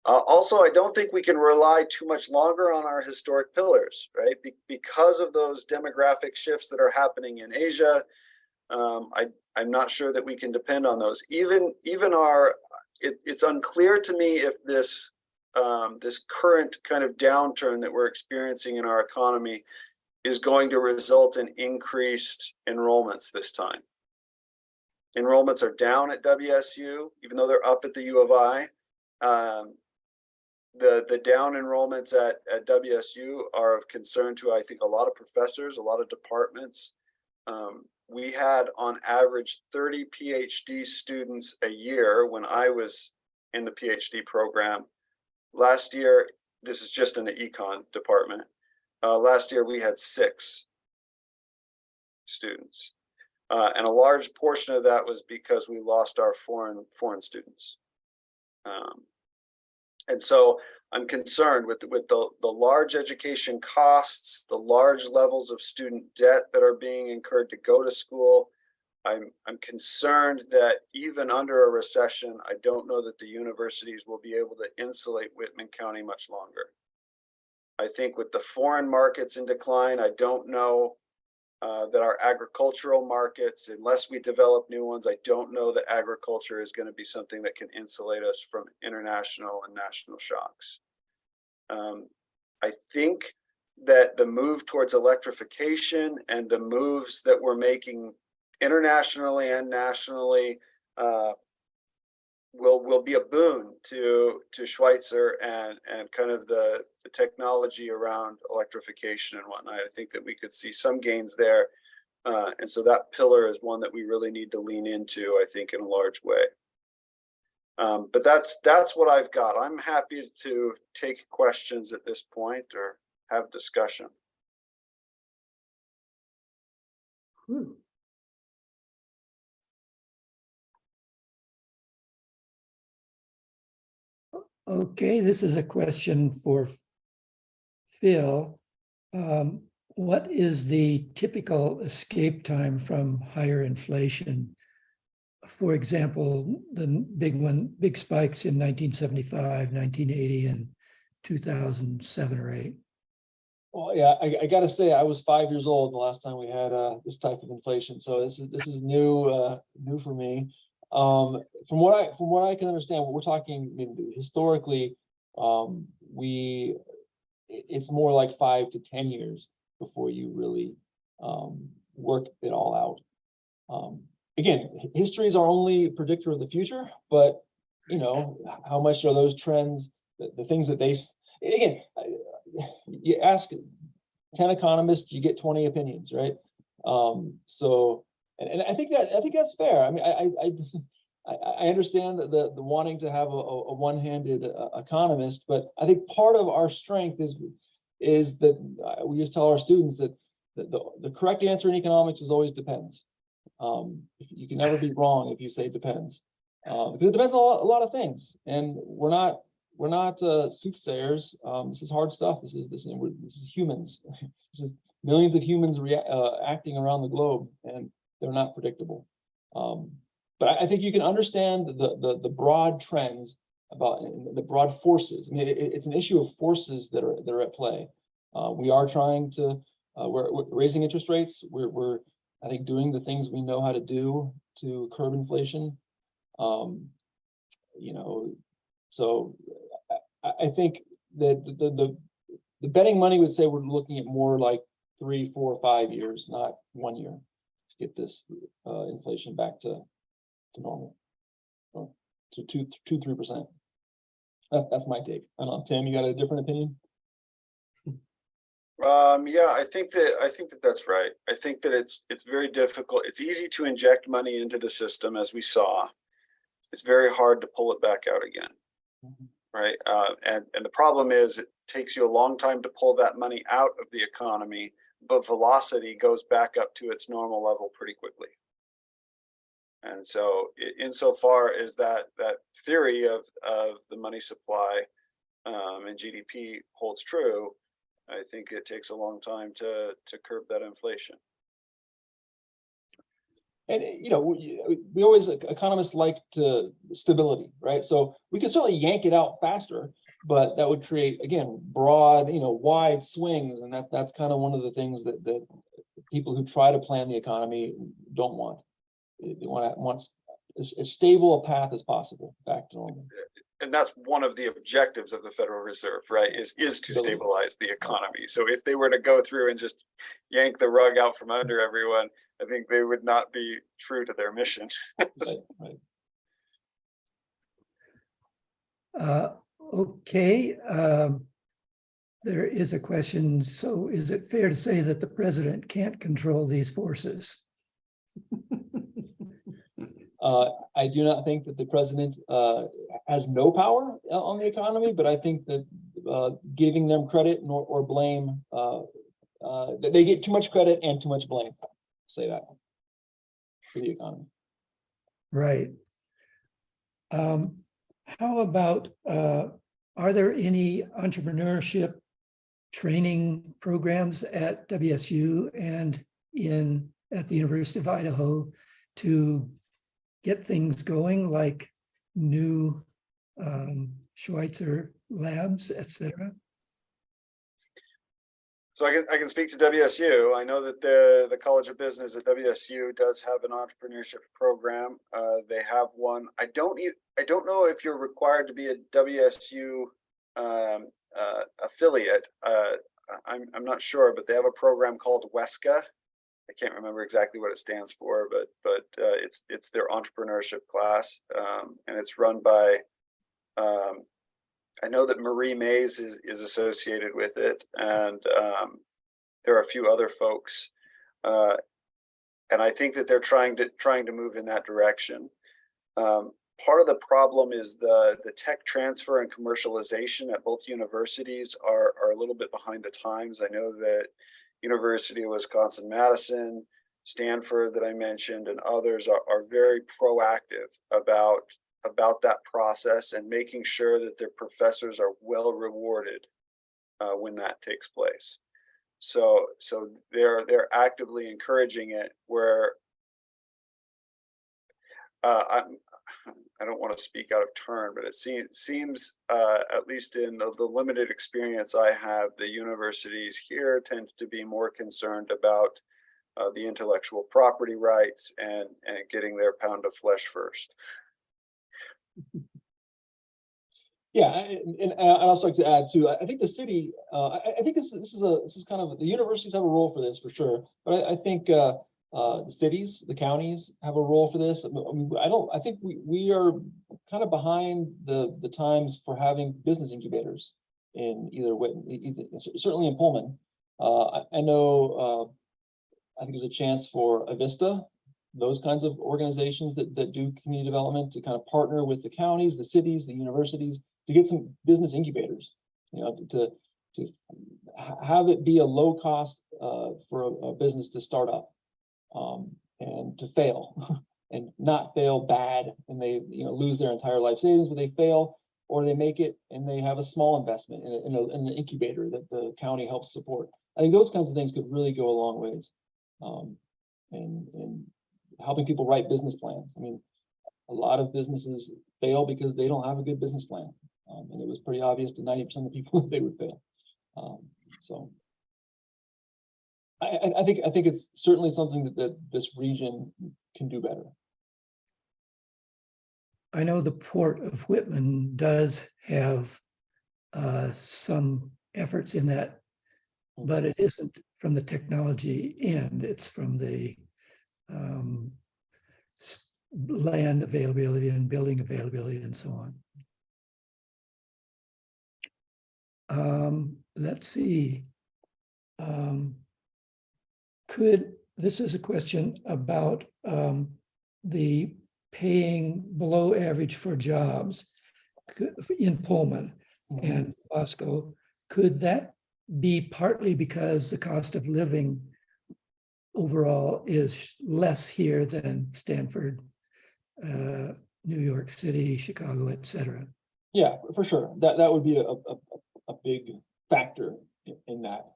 Also, I don't think we can rely too much longer on our historic pillars, right? Because of those demographic shifts that are happening in Asia. I'm not sure that we can depend on those. It's unclear to me if this current kind of downturn that we're experiencing in our economy is going to result in increased enrollments this time. Enrollments are down at WSU, even though they're up at the U of I. The down enrollments at WSU are of concern to, I think, a lot of professors, a lot of departments. We had on average 30 PhD students a year when I was in the PhD program. Last year, this is just in the econ department. Last year we had 6 students. And a large portion of that was because we lost our foreign students. And so I'm concerned with the large education costs, the large levels of student debt that are being incurred to go to school. I'm concerned that even under a recession, I don't know that the universities will be able to insulate Whitman County much longer. I think with the foreign markets in decline, I don't know that our agricultural markets, unless we develop new ones, I don't know that agriculture is going to be something that can insulate us from international and national shocks. I think that the move towards electrification and the moves that we're making internationally and nationally will be a boon to Schweitzer and kind of the technology around electrification and whatnot. I think that we could see some gains there. And so that pillar is one that we really need to lean into, I think, in a large way. But that's what I've got. I'm happy to take questions at this point or have discussion. Okay, this is a question for Phil. What is the typical escape time from higher inflation for example, the big spikes in 1975, 1980, and 2007 or 8. Well, yeah, I gotta say, I was 5 years old the last time we had this type of inflation, so this is new new for me. From what I can understand, what we're talking, I mean, historically, it's more like 5 to 10 years before you really work it all out. Again, history is our only predictor of the future, but you know, how much are those trends, the things that again, you ask 10 economists, you get 20 opinions, right? So, and I think that's fair. I mean, I understand the wanting to have a one-handed economist, but I think part of our strength is that we just tell our students that the correct answer in economics is always depends. You can never be wrong if you say depends, because it depends on a lot of things, and we're not soothsayers. This is hard stuff. This is humans. This is millions of humans acting around the globe, and they're not predictable. But I think you can understand the broad trends about the broad forces. I mean, it's an issue of forces that are at play. We are trying to we're raising interest rates. We're I think doing the things we know how to do to curb inflation. You know, so I think that the betting money would say we're looking at more like 3, 4, 5 years, not 1 year, to get this inflation back to normal, or to 2-3%. That's my take. I don't know, Tim, you got a different opinion? Yeah, I think that's right. I think that it's very difficult. It's easy to inject money into the system, as we saw. It's very hard to pull it back out again. Right. And the problem is it takes you a long time to pull that money out of the economy, but velocity goes back up to its normal level pretty quickly. And so insofar as that theory of the money supply and GDP holds true, I think it takes a long time to curb that inflation. And you know, we always, economists like stability, right? So we can certainly yank it out faster, but that would create, again, broad, you know, wide swings, and that's kind of one of the things that people who try to plan the economy don't want. They want as stable a path as possible back to normal. And that's one of the objectives of the Federal Reserve, right? Is to stabilize the economy. So if they were to go through and just yank the rug out from under everyone, I think they would not be true to their mission. Right. Okay. There is a question. So is it fair to say that the president can't control these forces? I do not think that the president has no power on the economy, but I think that giving them credit or blame, that they get too much credit and too much blame. Say that for the economy. Right. How about, are there any entrepreneurship training programs at WSU and at the University of Idaho to get things going, like new Schweitzer labs, etc.? So I can speak to WSU. I know that the College of Business at WSU does have an entrepreneurship program. They have one. I don't know if you're required to be a WSU affiliate. I'm not sure, but they have a program called WESCA. I can't remember exactly what it stands for, but it's their entrepreneurship class, and it's run by. I know that Marie Mays is associated with it, and there are a few other folks, and I think that they're trying to move in that direction. Part of the problem is the tech transfer and commercialization at both universities are a little bit behind the times. I know that University of Wisconsin-Madison, Stanford that I mentioned, and others are very proactive about that process and making sure that their professors are well rewarded when that takes place. So they're actively encouraging it, where I don't want to speak out of turn, but it seems at least in the limited experience I have, the universities here tend to be more concerned about the intellectual property rights and getting their pound of flesh first. Yeah, and I'd also like to add too, I think the city, I think this is kind of, the universities have a role for this for sure, but I think the cities, the counties have a role for this. I mean, I think we are kind of behind the times for having business incubators in either certainly in Pullman. I know, I think there's a chance for Avista, those kinds of organizations that do community development, to kind of partner with the counties, the cities, the universities, to get some business incubators, you know, to have it be a low cost for a business to start up and to fail and not fail bad, and they, you know, lose their entire life savings, but they fail, or they make it and they have a small investment in an incubator that the county helps support. I think those kinds of things could really go a long ways, and helping people write business plans. I mean, a lot of businesses fail because they don't have a good business plan. And it was pretty obvious to 90% of the people that they would fail. So I think it's certainly something that this region can do better. I know the Port of Whitman does have some efforts in that, but it isn't from the technology end, it's from the land availability and building availability and so on. Let's see. This is a question about the paying below average for jobs in Pullman and Moscow. Could that be partly because the cost of living overall is less here than Stanford, New York City, Chicago, etc.? Yeah, for sure. That would be a big factor in that.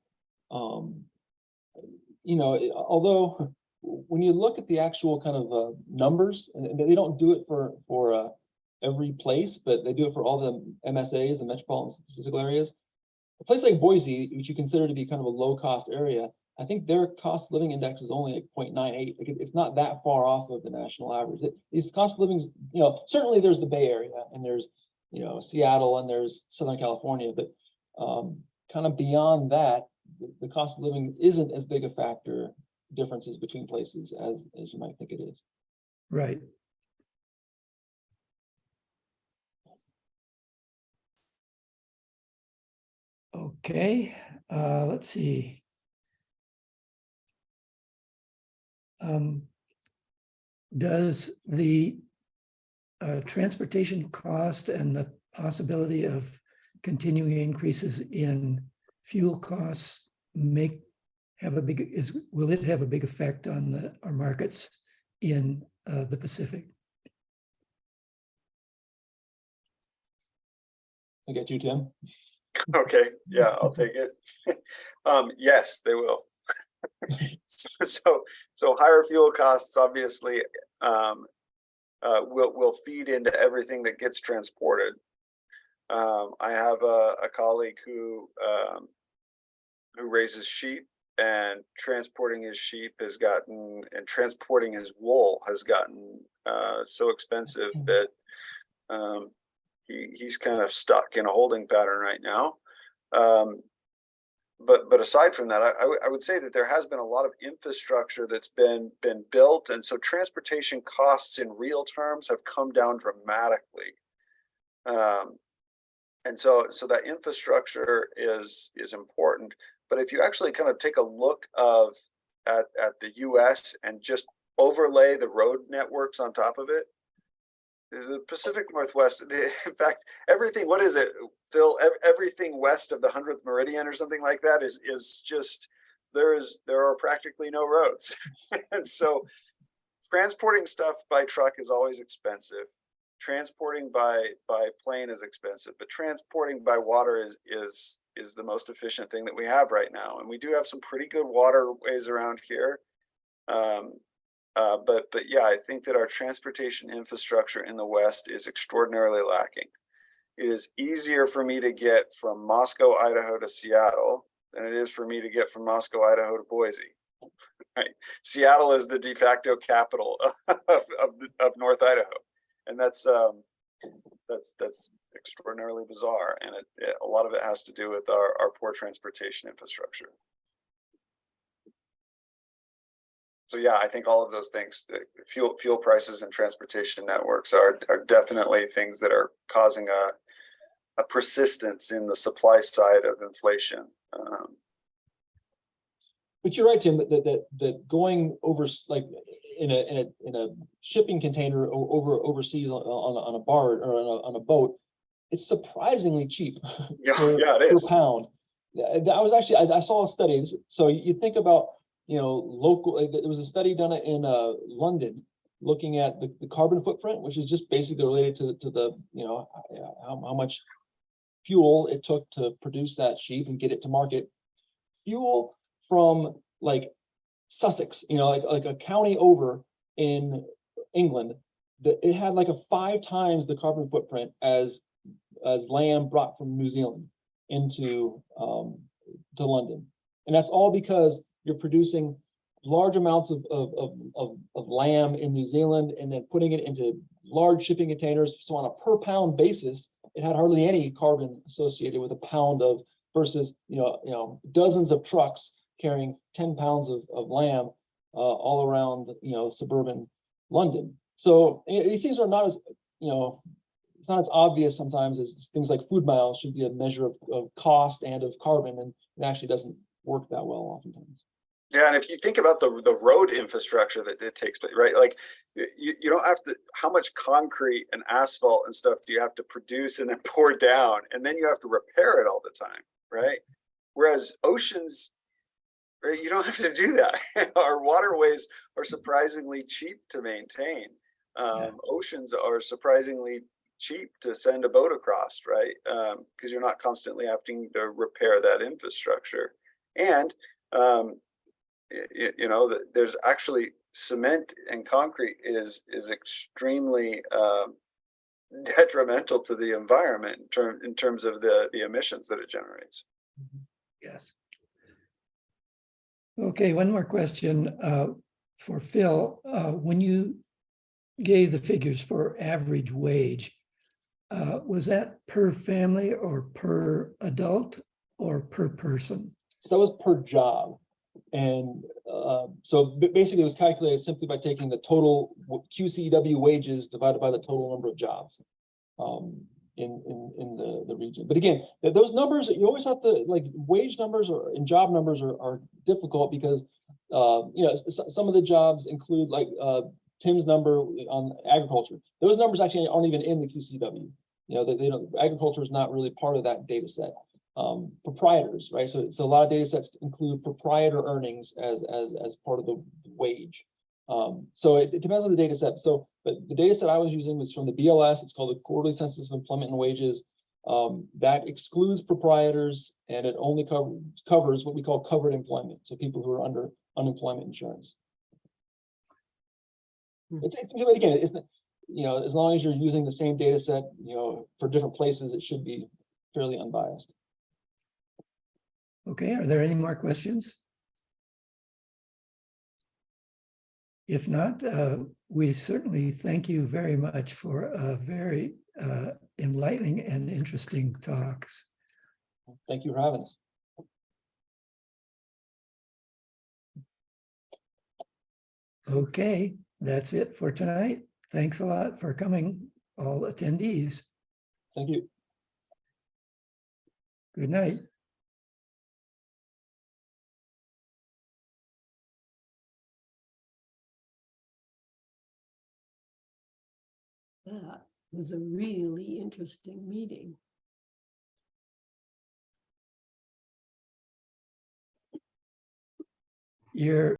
You know, although when you look at the actual kind of numbers, and they don't do it for every place, but they do it for all the MSAs and metropolitan statistical areas. A place like Boise, which you consider to be kind of a low cost area, I think their cost of living index is only like 0.98. Like it's not that far off of the national average. These cost of livings, you know, certainly there's the Bay Area and there's, you know, Seattle and there's Southern California, but kind of beyond that, the cost of living isn't as big a factor differences between places as you might think it is. Right. Okay, let's see. Does the transportation cost and the possibility of continuing increases in fuel costs will it have a big effect on our markets in the Pacific? I get you, Tim. Okay, yeah, I'll take it. Yes, they will. So higher fuel costs obviously will feed into everything that gets transported. I have a colleague who raises sheep, and transporting his sheep has gotten, and transporting his wool has gotten so expensive that he's kind of stuck in a holding pattern right now. But aside from that, I would say that there has been a lot of infrastructure that's been built, and so transportation costs in real terms have come down dramatically. And so that infrastructure is important. But if you actually kind of take a look at the U.S. and just overlay the road networks on top of it, the Pacific Northwest, in fact, everything, what is it, Phil? Everything west of the 100th meridian or something like that is just, there are practically no roads. And so transporting stuff by truck is always expensive. Transporting by plane is expensive, but transporting by water is the most efficient thing that we have right now. And we do have some pretty good waterways around here. But yeah, I think that our transportation infrastructure in the West is extraordinarily lacking. It is easier for me to get from Moscow, Idaho to Seattle than it is for me to get from Moscow, Idaho to Boise. Right? Seattle is the de facto capital of North Idaho, and that's extraordinarily bizarre. And a lot of it has to do with our poor transportation infrastructure. So yeah, I think all of those things, fuel prices and transportation networks are definitely things that are causing a persistence in the supply side of inflation. But you're right, Tim, that going over, like in a shipping container overseas on a barge or on a boat, it's surprisingly cheap. Yeah, per, yeah, it per is. pound. I was actually, I saw a study. So you think about, local. There was a study done in London looking at the carbon footprint, which is just basically related to the how much fuel it took to produce that sheep and get it to market. Fuel from like Sussex, like a county over in England, that it had like a 5 times the carbon footprint as lamb brought from New Zealand into to London. And that's all because you're producing large amounts of lamb in New Zealand and then putting it into large shipping containers. So on a per pound basis, it had hardly any carbon associated with a pound of versus, dozens of trucks carrying 10 pounds of lamb all around, suburban London. So these things are not as, it's not as obvious sometimes as things like food miles should be a measure of cost and of carbon, and it actually doesn't work that well oftentimes. Yeah, and if you think about the road infrastructure that it takes, right? Like you don't have to, how much concrete and asphalt and stuff do you have to produce and then pour down, and then you have to repair it all the time, right? Whereas oceans, right, you don't have to do that. Our waterways are surprisingly cheap to maintain. Oceans are surprisingly cheap to send a boat across, right? Because you're not constantly having to repair that infrastructure. And there's actually cement and concrete is extremely detrimental to the environment in terms of the emissions that it generates. Yes. Okay, one more question for Phil. When you gave the figures for average wage, was that per family or per adult or per person? So that was per job. And so basically it was calculated simply by taking the total QCW wages divided by the total number of jobs in the region. But again, those numbers, you always have to, like, wage numbers and job numbers are difficult because some of the jobs include, like Tim's number on agriculture. Those numbers actually aren't even in the QCW. They don't, agriculture is not really part of that data set. Proprietors, right? So a lot of data sets include proprietor earnings as part of the wage. So it depends on the data set. But the data set I was using was from the BLS. It's called the Quarterly Census of Employment and Wages. That excludes proprietors, and it only covers what we call covered employment. So people who are under unemployment insurance. But again, it's, as long as you're using the same data set, for different places, it should be fairly unbiased. Okay, are there any more questions? If not, we certainly thank you very much for a very enlightening and interesting talks. Thank you for having us. Okay, that's it for tonight. Thanks a lot for coming, all attendees. Thank you. Good night. That was a really interesting meeting. You're